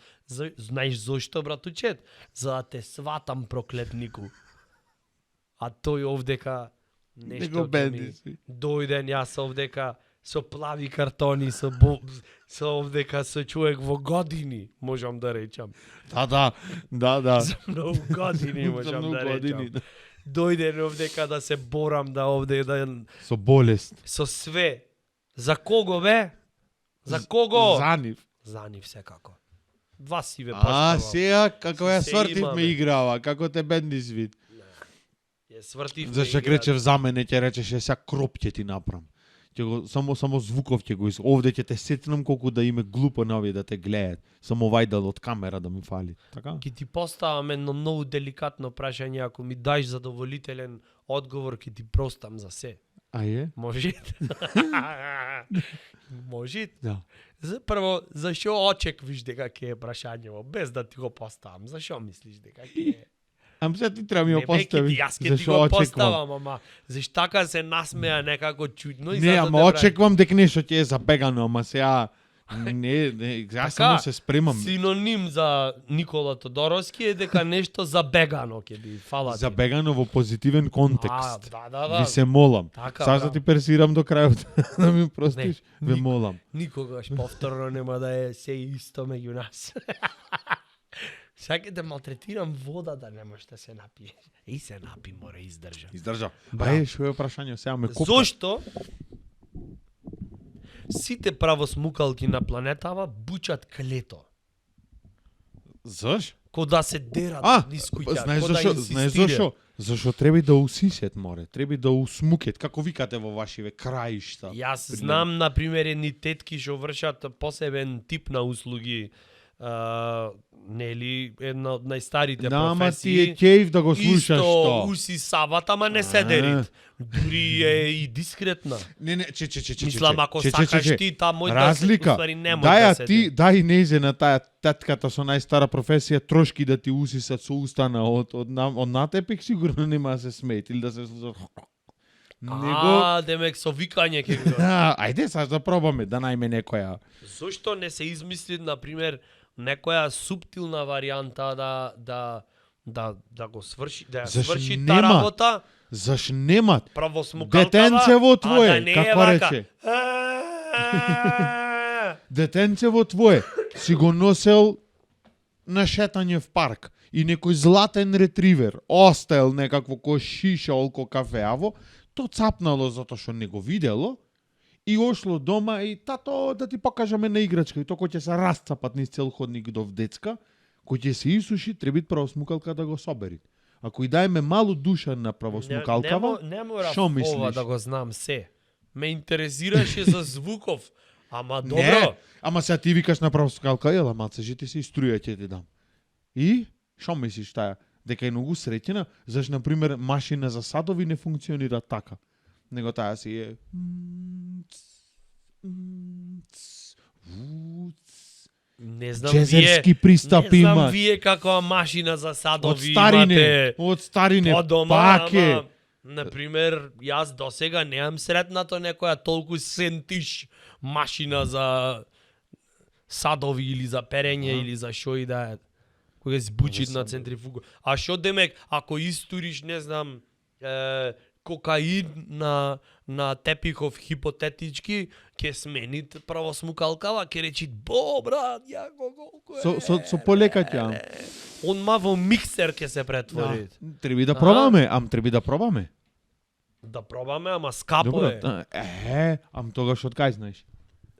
знаеш зошто, братучет? За да те сватам, проклетнику. А тој овдека Не нешто го ќе бенди ми си. дојден јас овдека со плави картони, со овдека со човек во години, можам да речам. Да. За многу години За можам многу да речам. години, да. Дојден овдека да се борам да овде да Со болест. со све. За кого бе? За кого? За нив. За нив секако. Два си ве А, поставам. сега како ја Се свртив имаме. ме играва, како те бенди свит. Ја свртив. Зашто речев за мене, ќе речеше сега кроп ќе ти направам. Ќе го само звуков ќе го овде ќе те сетнам колку да име глупо на овие да те гледаат. Само вајдал од камера да ми фали. Така? Ќе ти поставам едно многу деликатно прашање, ако ми даеш задоволителен одговор, ќе ти простам за се. А е? Може? Може? Да. Прво, зашо очеквиш дека ќе е прашањево, без да ти го поставам? Зашо мислиш дека ќе е? Ам се ти треба ми Не, го постави. јас ќе ти Зашо го очеквам? поставам, ама заш така се насмеа некако чудно и Не, затоа ама те прави. очеквам дека нешто ќе е забегано, ама сега Не, јас Така, само се спремам. Синоним за Никола Тодоровски е дека нешто забегано ќе би фала. ти. Забегано во позитивен контекст. Да. Ви се молам. Така, Саш да браво. ти персирам до крајот, да ми простиш. Не, Ве молам. Никогаш повторно нема да е се исто меѓу нас. Сакате да малтретирам вода да не можеш да се напиеш. И се напи, мора издржа. Издржав. Браво. Што е прашање, сега ме копка. Зошто сите правосмукалки на планетава бучат клето? Заш? Ко да се дерат низ куќа, знаеш ко да зашо? Знаеш зашо? инсистираат. Зашо треба да усисет море, треба да усмукет, како викате во вашиве краишта. Јас знам, на пример, едни тетки што вршат посебен тип на услуги, нели, една од најстарите Да, ама ти професии. е кејф да го слушаш Исто тоа. усисават, ама не се дерит. Дури е и дискретна. Не, Мислам, ако сакаш ти, та мој Разлика. уствари немој Дај да се ти, дај незе на таа тетката со најстара професија трошки да ти усисат со устана од натепик, сигурно нема да се смеет или да се Демек со викање ќе го. Ајде саш да пробаме, да најме некоја. Зошто не се измисли, на пример, некоја суптилна варијанта да го сврши, да ја Заш сврши нема? та работа, Заш немат? правосмукалкава, Детенцево твое, а да не е како вака. рече. Детенцево твое си го носел на шетање в парк и некој златен ретривер остел некакво ко шиша олко кафеаво, то цапнало затоа што не го видело и ошло дома и тато да ти покажаме на играчка и то кој ќе се расцапат низ цел ходник до детска, кој ќе се исуши, треба правосмукалка да го собери. Ако и даеме малу душа на правосмукалкава, не мора шо мислиш? ова да го знам се. Ме интересираше за звуков. Ама добро. Не, ама сега ти викаш на правосмукалка, ела малце, жити си струја ќе ти дам. И шо мислиш таа? Дека е многу среќена, заш на пример машина за садови не функционира така. Него таа си е Не знам джезерски вие, пристапи не знам има. вие каква машина за садови Од старине, по дома, паке. ама, например, јас досега неам сретнато некоја толку сентиш машина за садови или за перење или за шо и да е. Кога се бучит на центрифуга. А шо демек, ако истуриш, не знам, кокаин на тепихов хипотетички, ќе смени правосмукалкава, ќе речи, бо, брат, ја колку е. Со полека ќе. Он ма во миксер ќе се претвори. Треба да пробаме, треба да пробаме. Да пробаме, ама скапо Добро, е. тогаш од кај знаеш?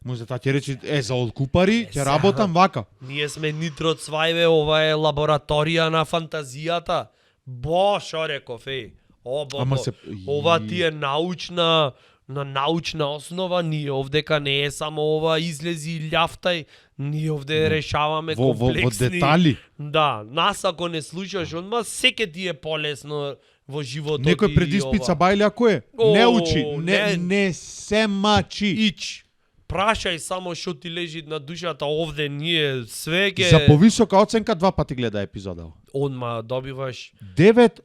Може таа ќе речи, за олкупари, ќе сега. работам вака. Ние сме Нитро Цвајве, ова е лабораторија на фантазијата. Бо, шо реков, еј. Ама се... Ова ти е научна основа, ние овдека не е само ова излези и љафтај, ние овде решаваме во комплексни... детали. Да, нас ако не слушаш, онма секе ти е полесно во животот. Некој предиспица бајле ако е. Не учи, не се мачи. Ич. Прашај само што ти лежи на душата овде, ние све ке... За повисока оценка 2 пати гледа епизода. Онма добиваш 9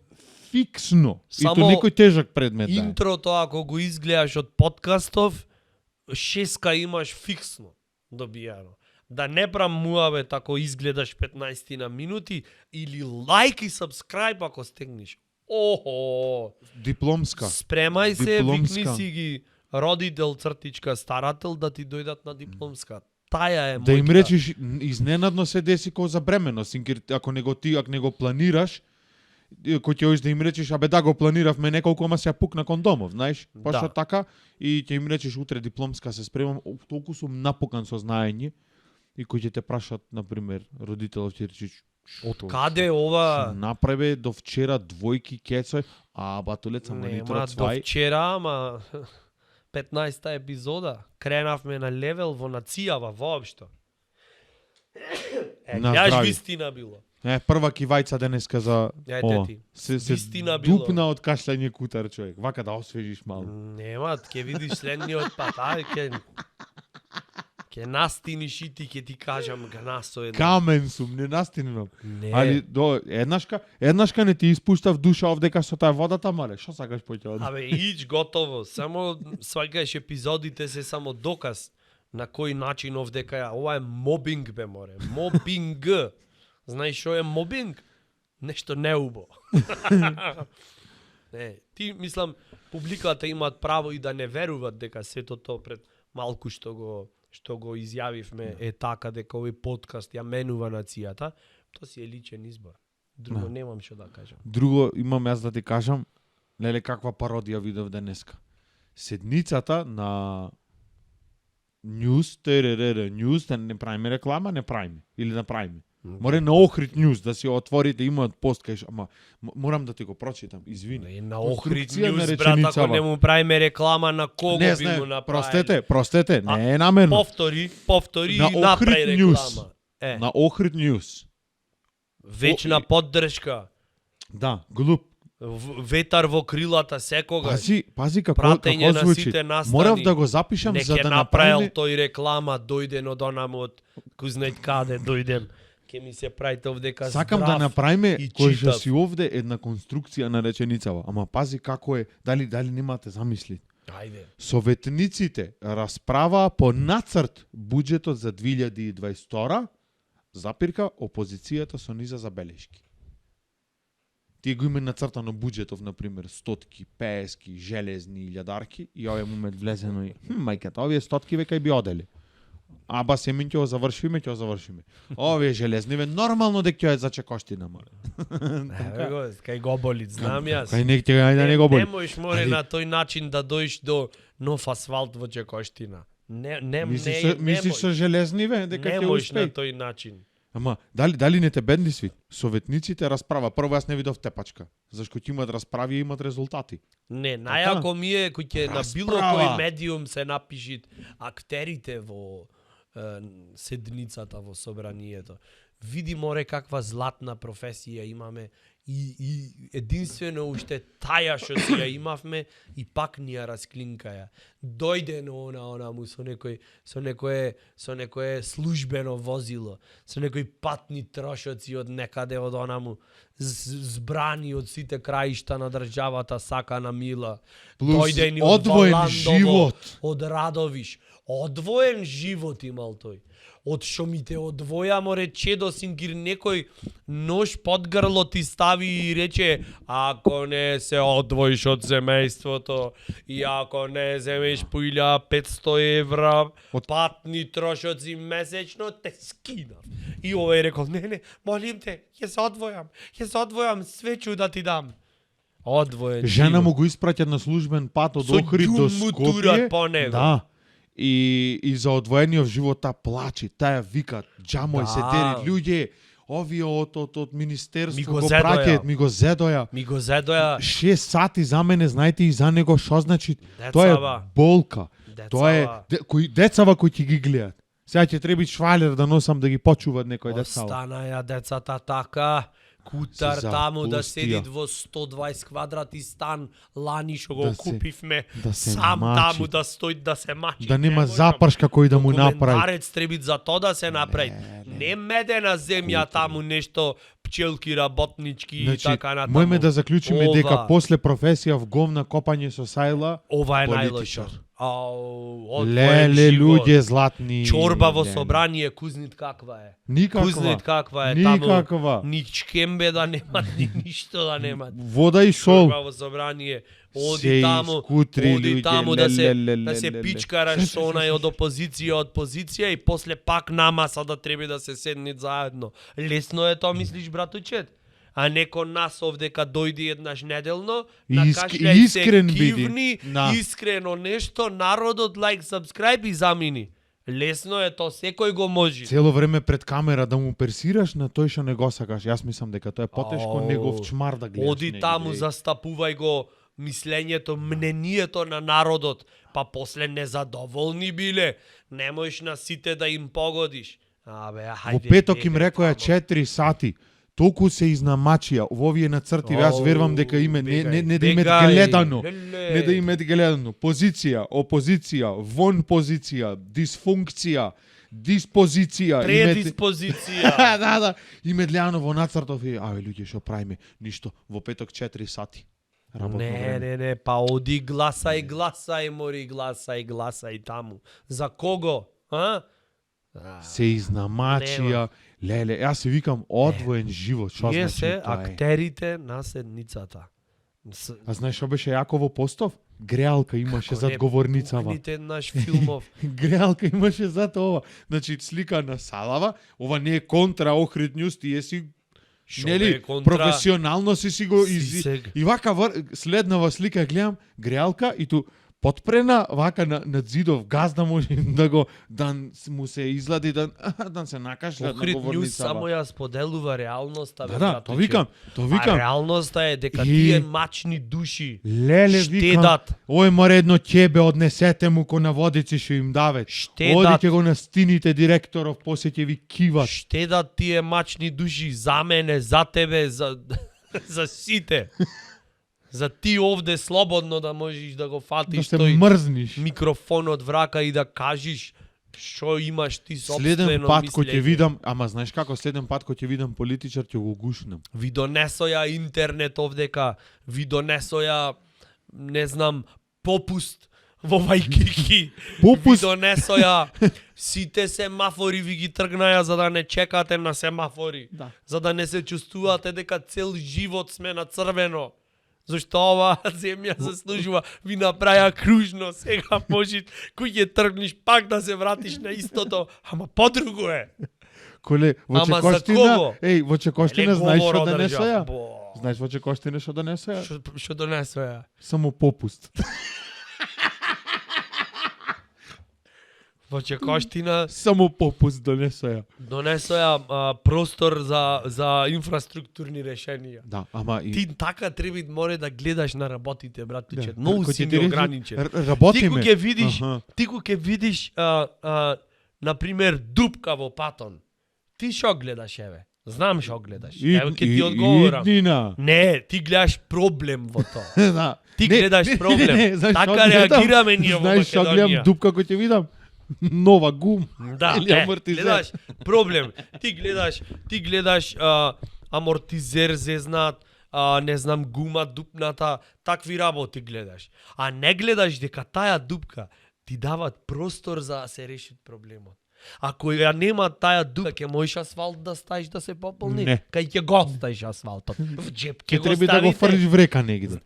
фиксно. И Само то некој тежак предмет да е. интрото, ако го изгледаш од подкастов, 6 имаш фиксно добијано. Да не прам муавет ако изгледаш 15 на минути или лайк и subscribe ако стегнеш. Охо! Дипломска. Спремај се, Дипломска. викни си ги родител цртичка старател да ти дојдат на дипломска. Таја е Да им мојката. речеш изненадно се деси кој за бременост, ако не го планираш, кој ќе да им речеш, абе да го планиравме неколку, ама се ја пукна кондомов, знаеш? Пошто Да. така и ќе им речеш утре дипломска се спремам, толку сум напукан со знаење и кој ќе те прашат, на пример, родителот ќе речеш Од каде ова? направе до вчера двојки кецој, батулец ама нитро Нема до цвај. вчера, ама 15-та епизода. Кренавме на левел во нацијава воопшто. На Јаш здрави. вистина било. Прва кивајца денеска за Ете ова. ти. Се Вистина било. дупна од кашлање кутар човек. Вака да освежиш малку. Нема, ќе видиш следниот пат, ќе настиниш и ти ќе ти кажам гнасо едно. Камен сум, не настинувам. Не. Али еднашка не ти испуштав душа овдека со таа водата, мале. Што сакаш поќе од? Абе, ич готово. Само сваќаш епизодите се само доказ на кој начин овдека ја, ова е мобинг бе море, мобинг. Знаеш што е мобинг? Нешто неубо. Не, ти мислам публиката имаат право и да не веруваат дека сето тоа пред малку што го изјавивме е така дека овој подкаст ја менува нацијата, тоа си е личен избор. Друго немам што да кажам. Друго имам јас да ти кажам, леле каква пародија видов денеска. Седницата на News, News, да не правиме реклама, не правиме. Или да правиме. Море на Охрид News да си отворите, имаат пост кај ама морам да ти го прочитам, извини. На Охрид Конструкција на News, брат, ако реченицава. не му правиме реклама, на кого Не би му направили? простете, не е намерно. Повтори На и направи Охрид реклама. News. На Охрид News. Вечна поддршка. Да, глуп. Ветар во крилата секогаш. Пази како Пратење на звучи. сите настани. Морав да го запишам Не за ке да направил направиме. тој реклама, дојден од онам од кузнет каде дојдем. Ке ми се правите овдека Сакам здрав да направиме и кој читав. што си овде една конструкција на реченицава. Ама пази како е, дали немате замисли. Ајде. Советниците расправаа по нацрт буџетот за 2022 запирка опозицијата со низа забелешки. Тие го има нацртано буџетов, например, стотки, пески, железни, илјадарки и овој момент влезено и мајката, овие стотки веќе би одели. Аба семин ќе го завршиме, Овие железниве нормално дека ќе е за чекоштина, мале. Еве го, кај го боли, знам јас. Кај некој ајде да не го боли. Не можеш море на тој начин да дојш до нов асфалт во Чекоштина. Мислиш со железниве дека не ќе можеш на успеи? тој начин. Ама, дали не те бедни сви? Советниците расправа. Прво јас не видов тепачка. Зашто ќе имат расправи и имат резултати. Не, најако ми е кој ќе на било Расправа. кој медиум се напишит актерите во седницата во собранието. Види море каква златна професија имаме и единствено уште таја што си ја имавме и пак ни ја расклинкаја. Дојде на она му со некое службено возило, со некои патни трошоци од некаде од она му збрани од сите краишта на државата сака на мила. Плюс Дојде ни од одвоен Валандово, живот. од Радовиш. Одвоен живот имал тој. Од што ми те одвоја, море чедо синкир, некој нож под грло ти стави и рече ако не се одвоиш од семејството и ако не земеш по 1500 евра патни трошоци месечно, те скинав. И овој рекол, не, молим те, ќе се одвојам, свечу да ти дам. Одвоен Жена живот. му го испраќа на службен пат од Со Охрид до ѓум му Скопје. турат по него. Да. И за одвоениот живот таа плачи, таа вика, џамој се дери луѓе, овие од Ми министерство го го зедоја. праќаат, ми го зедоја. Ми го зедоја 6 сати за мене, знаете и за него што значи? Децава. Тоа е болка. Тоа е Децава. децава кои ќе ги гледат. Сега ќе треба швалер да носам да ги почуваат некој децава. Останаја децата така, кутар Се таму да запустија. седи во 120 квадрати стан, лани што го Да се- купивме, да се сам мачи. таму да стои да се мачи. Да нема Не можам. запршка кој да му направи. Документарец треба за тоа да се направи. Не медена земја таму нешто пчелки работнички и Значи, така натаму. мојме да заклучиме Ова- дека после професија в говна копање со сајла, ова е политичар. најлошо. Одвоен леле живот. луѓе златни. Чорба во леле. собрание, кузнит каква е. Никаква. Кузнит каква е таму. Никаква. Ни чкембе да немат, ни ништо да немат. Вода и сол. Чорба во собрание. Оди Се таму, искутри оди луѓе, таму леле, да се леле. пичкараш со онај од опозиција и после пак на маса да треба да се седнат заедно. Лесно е тоа, мислиш, братучет? А неко нас овдека дојди еднаш неделно, накашлjaј се, искрен биди. кивни, Да. искрено нешто, народот лайк, subscribe и замини. Лесно е тоа, секој го може. Цело време пред камера да му персираш на тој што не го сакаш. Јас мислам дека тоа е потешко Ау, негов чмар да гледаш. Оди негде. таму, застапувај го мислењето, мнението на народот, па после незадоволни биле, не можеш на сите да им погодиш. Абе, хајде. Во петок им бегај рекоја таму. 4 сати. Толку се изнамачија во овие нацрти, јас верувам дека име не да имет бегај, гледано. леле. Не да имет гледано. Позиција, опозиција, вон позиција, дисфункција, диспозиција, Предиспозиција. да, име гледано во нацртов и аве луѓе што правиме, ништо, во петок 4 сати. Работно време. Не, па оди гласај, мори, гласај таму. За кого? А? Се изнамачија. Леле, јас се викам одвоен живот. Што Ние значи се тоа? актерите на седницата. А знаеш што беше јако во Постов? Греалка имаше зад говорницава. Пукните наш филмов. Греалка имаше зад ова. Значи слика на Салава, ова не е контра Охрид Ньюс, тие си Шо нели бе, контра? професионално си го и вака следнава слика гледам Греалка и ту потпрена вака на зидов газда може да му се излади да се накашля на Охрид Ньюс говорницава. само ја споделува реалноста, бе, Да, тоа викам. А реалноста е дека И- тие мачни души Леле викам. штедат, Ој море едно ќебе однесете му ко наводици што им даве. Штедат. Одите го на стините директоров, после ќе ви киват. штедат тие мачни души за мене, за тебе, за за сите. За ти овде слободно да можеш да го Да фатиш се тој мрзниш. микрофонот в рака и да кажеш што имаш ти собствено Следен пат кој ќе мислење. видам, ама знаеш како следен пат кој ќе видам политичар ќе го гушнам. Ви донесоја интернет овдека, ви донесоја, не знам, попуст во Вајкики. Попуст? Ви донесоја сите семафори ви ги тргнаја за да не чекате на семафори. Да. За да не се чувствувате дека цел живот сме на црвено. Зашто оваа земја заслужува, ви направија кружно, сега можеш кој ќе тргнеш пак да се вратиш на истото, ама подруго е. Коле, во Ама за Чекоштина, кого? еј, во Чекоштина знаеш што донесоја? Бо. Знаеш во Чекоштина што донесоја? Што донесоја? Само попуст. Во Чекоштина Само попуст донесоја. донесоја простор за инфраструктурни решенија. Да, ама и Ти така треба море да гледаш на работите, братуче. Многу Кој си ти рече, неограничен. Ти Работиме. кога ќе видиш, Аха. ти кога ќе видиш на пример дупка во патон. Ти што гледаш еве? Знам што гледаш. Еве ќе ти одговорам. Иднина. Не, ти гледаш проблем во тоа. Да. Ти гледаш проблем. знаеш Така што гледам? реагираме ние во Знаеш што гледам Македонија. дупка кој ќе видам? Нова гум. Да, Или амортизер. гледаш проблем. Ти гледаш амортизер зезнат, не знам гума дупната, такви работи гледаш. А не гледаш дека таа дупка ти дават простор за да се реши проблемот. Ако ја нема таа дупка, ќе можеш асфалт да ставиш да се пополни? Не. Кај ќе го ставиш асфалтот? В джеп ќе Ќе го треба ставите? да го фрлиш в река негде.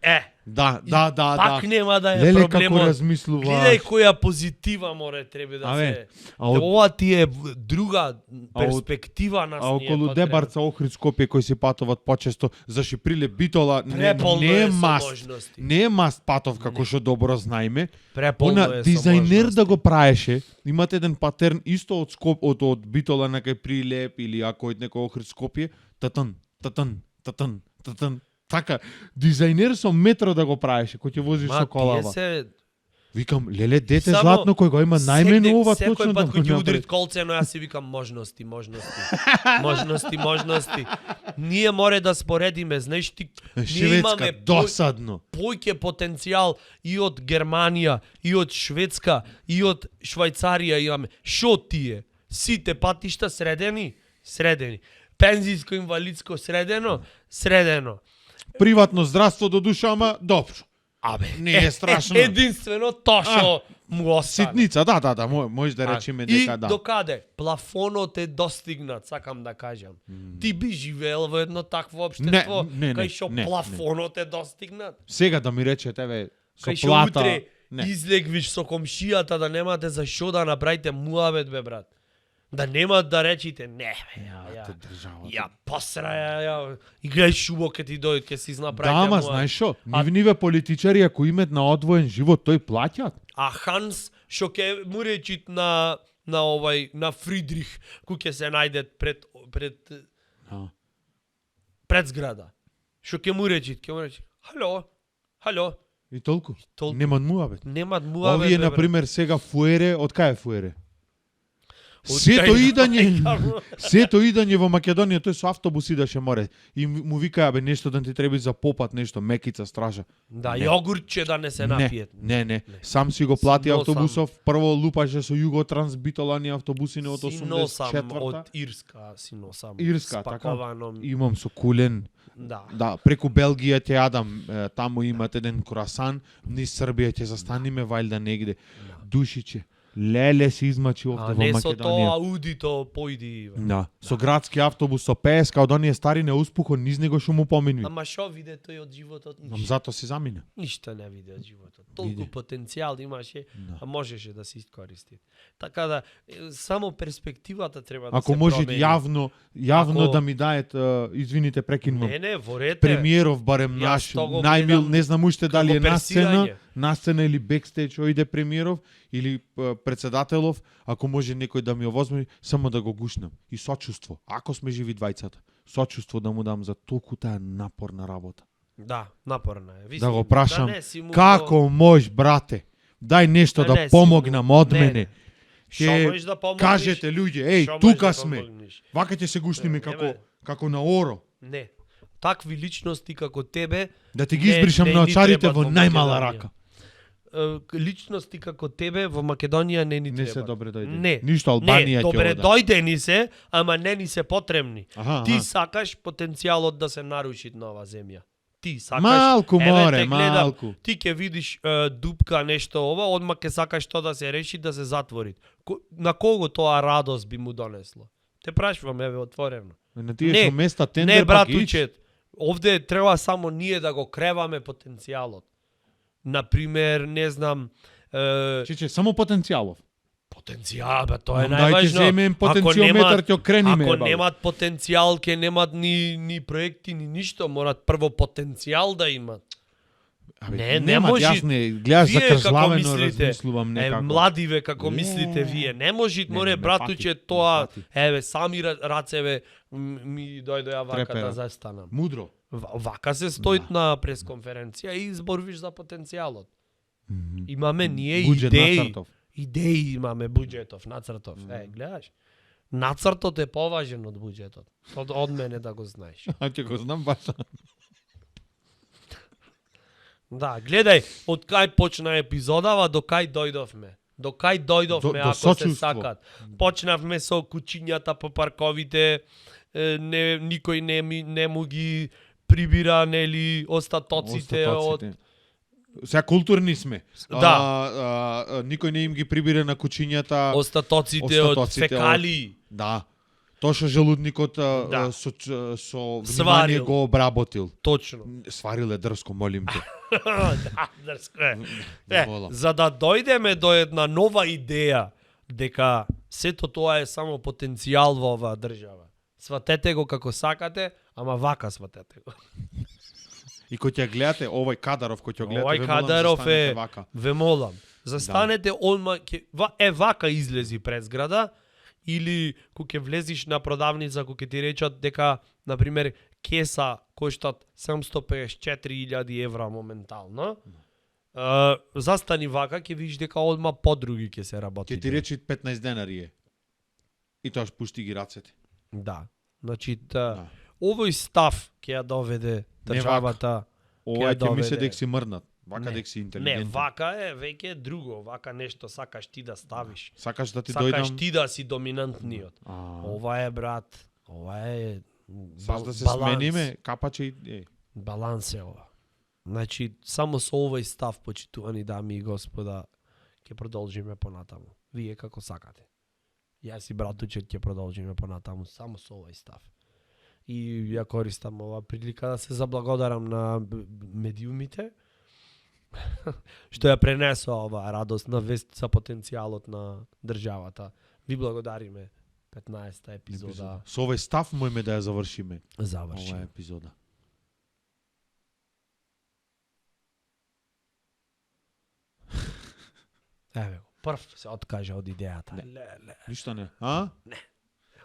Да, Да. пак нема да е Леле како проблемот. размислуваш. Гледај која позитива море треба да Абе, се... а од- Ова ти е друга А од- перспектива на А околу Дебарца, Охрид, Скопје кои се патуват почесто за Шиприле, Битола, Преполно не е е со маст. можности. Не е маст патов како што добро знаеме. Преполно Она е со дизајнер можности. да го праеше, имате еден патерн исто од од Битола на кај Прилеп или ако од некој Охрид, Скопје, татан. Така, дизајнер со метро да го праеше, кој ќе возиш со колава. Тие се... Викам, леле, дете Само златно кој го има најменува точно Секој пат да кој го ќе удри направи. колце, но јас си викам можности. Можности. Ние море да споредиме, знаеш ти, ние Шведска, имаме досадно. појќе потенцијал и од Германија, и од Шведска, и од Швајцарија имаме. Шо тие? Сите патишта средени? Пензиско инвалидско средено. Приватно здравство до душа, ама добро. Абе, Не е страшно. Единствено тоа што му остана. Ситница, да, може да речеме И дека да. докаде? Плафонот е достигнат, сакам да кажам. Ти би живеел во едно такво општество, Не, кај што не. плафонот е достигнат? Сега да ми речете, еве, со Кај што плата. утре Не. излегвиш со комшијата да немате за што да направите муавет, бе, брат. Да нема да речите, не, бе, ја посраја, играј шубо ке ти дојде, ке си Да, направите ама муавет. знаеш што? Нивниве политичари ако имат на одвоен живот, тој плаќат. А Ханс што ќе му речит на Фридрих кој ќе се најде пред зграда. Што ќе му речит? Хало. И толку. Толку. Немат муабет. Немат муавет. Овие бе, на брат. пример сега Фуере, од кај е Фуере? Од Сето кај идење, сето идење во Македонија тој со автобус идеше море. И му викаа бе нешто да ти треба за попат нешто, мекица стража. Да, Не. јогуртче да не се напиет. Не. Сам си го плати Сам автобусов, прво лупаше со Југотранс Битолани автобусини од Си носам 84-та. од Ирска, си носам. Ирска, така. спаковано. Имам со кулен. Да. Да, преку Белгија ќе јадам, таму имате еден круасан, низ Србија ќе застаниме вајлда негде. Душиче. Леле се измачи овде А во не со Македонија. тоа аудито појди. Да, со градски автобус со 50 од оние стари не успухо низ него што му поминви. Ама шо виде тој од животот? Ам зато се замина. Ништо не виде од животот. Толку Види. потенцијал имаше, Да. а можеше да се искористи. Така да само перспективата треба да Ако се може промени. јавно Ако- да ми дајат, извините прекинувам. Не, ворете. Премиеров барем Јас наш, тоа го најмил, гледам не знам уште дали како е персирање. на сцена или бекстејдж ојде премиеров или председателов, ако може некој да ми овозми, само да го гушнам. И сочувство, ако сме живи двајцата, сочувство да му дам за толку таа напорна работа. Да, напорна е. Ви Да си- го прашам, не си му како можеш, брате? Дај нешто Не, да не, си помогнам му- од не, мене. не. Шо Ќе можеш да помогнеш? кажете луѓе, еј, Шо можеш тука да сме. помогнеш? Вака ќе се гушниме Не, како нема. како на оро. Не. Такви личности како тебе Да ти ги Не, избришам не на ни очарите требат во во најмала Македонија. рака. личности како тебе во Македонија не ни Не треба. се добре дојде. Не. Ништо Албанија не, ќе добре ода. дојде ни се, ама не ни се потребни. Аха, Ти аха. сакаш потенцијалот да се наруши на оваа земја. Ти сакаш. Малку еве, море, те гледам, малку. Ти ќе видиш дупка нешто ова, одма ќе сакаш тоа да се реши, да се затвори. На кого тоа радост би му донесло? Те прашувам, еве, отворено. На тие Не, со места тендер Не, брат, пак ич. учет. Овде треба само ние да го креваме потенцијалот. Например, не знам, Чиче, само потенцијалов. потенцијал, бе, тоа е Дај ќе најважно. земем потенциометар, ќе окрениме. Ако бабе. немат потенцијал, ќе немат ни проекти, ни ништо. Морат прво потенцијал да имат. Абе, Не немат, може. Јас не гледаш Вие како закржлавено мислите, размислувам некако. младиве како Не. мислите вие, не може, Не, море ме братуче пати, тоа, ме пати. еве сами рацеве ми дојдоа вака Трепера. да застанам. Мудро. Вака се стоит на пресконференција и изборвиш за потенцијалот. Имаме ние Буџет идеи. нацртов. Идеи имаме буџетов, нацртов. Гледаш? Нацртот е поважен од буџетот. Од мене да го знаеш. А ќе го знам баш. Да, гледај, од кај почна епизодава до кај дојдовме. До кај дојдовме, До ако се сочувство. сакат. Почнавме со кучињата по парковите, никој не му ги прибира, нели, остатоците од... Сега културни сме. Да. Никој не им ги прибира на кучињата. Остатоците од Остатоците од- фекалии. Да. Тоа што желудникот Да. со внимание Сварил. го обработил. Точно. Сварил е дрско, молим те. Да, дрско е. Волам. За да дојдеме до една нова идеја дека сето тоа е само потенцијал во оваа држава. Сватете го како сакате, ама вака сватете го. И кој ќе гледате овој Кадаров, кој ќе гледате, Овај ве молам, Кадаров застанете е, вака. ве молам, застанете одма, вака излези пред зграда, или кога ќе влезиш на продавница, кога ќе ти речат дека, например, кеса коштат 754.000 евра моментално, застани вака, ќе видиш дека одма подруги ќе се работи. Ќе ти речи 15 денари е. И тоа пушти ги рацете. Да. Значи, Да. овој став ќе ја доведе Не државата. Ова Ќе ќе мисли доведе. дека си мрнат. Вака Не. дека си Не, интелигентен. вака е веќе друго, вака нешто сакаш ти да ставиш. Сакаш да ти Сакаш дојдам. ти да си доминантниот. А, Ова е, брат, ова е Саш да се баланс. смениме, капаче и Баланс е ова. Значи, само со овој став, почитувани дами и господа, ќе продолжиме понатаму. Вие како сакате. Јас и братуче ќе продолжиме понатаму, само со овој став. И ја користам ова прилика да се заблагодарам на медиумите, што ја пренесоа оваа радосна вест за потенцијалот на државата. Ви благодариме. 15-та епизода Со овој став мојме да ја завршиме. заврши. Ова епизода. Еве го, прв се откажа од идејата. Ништо не. А? Не.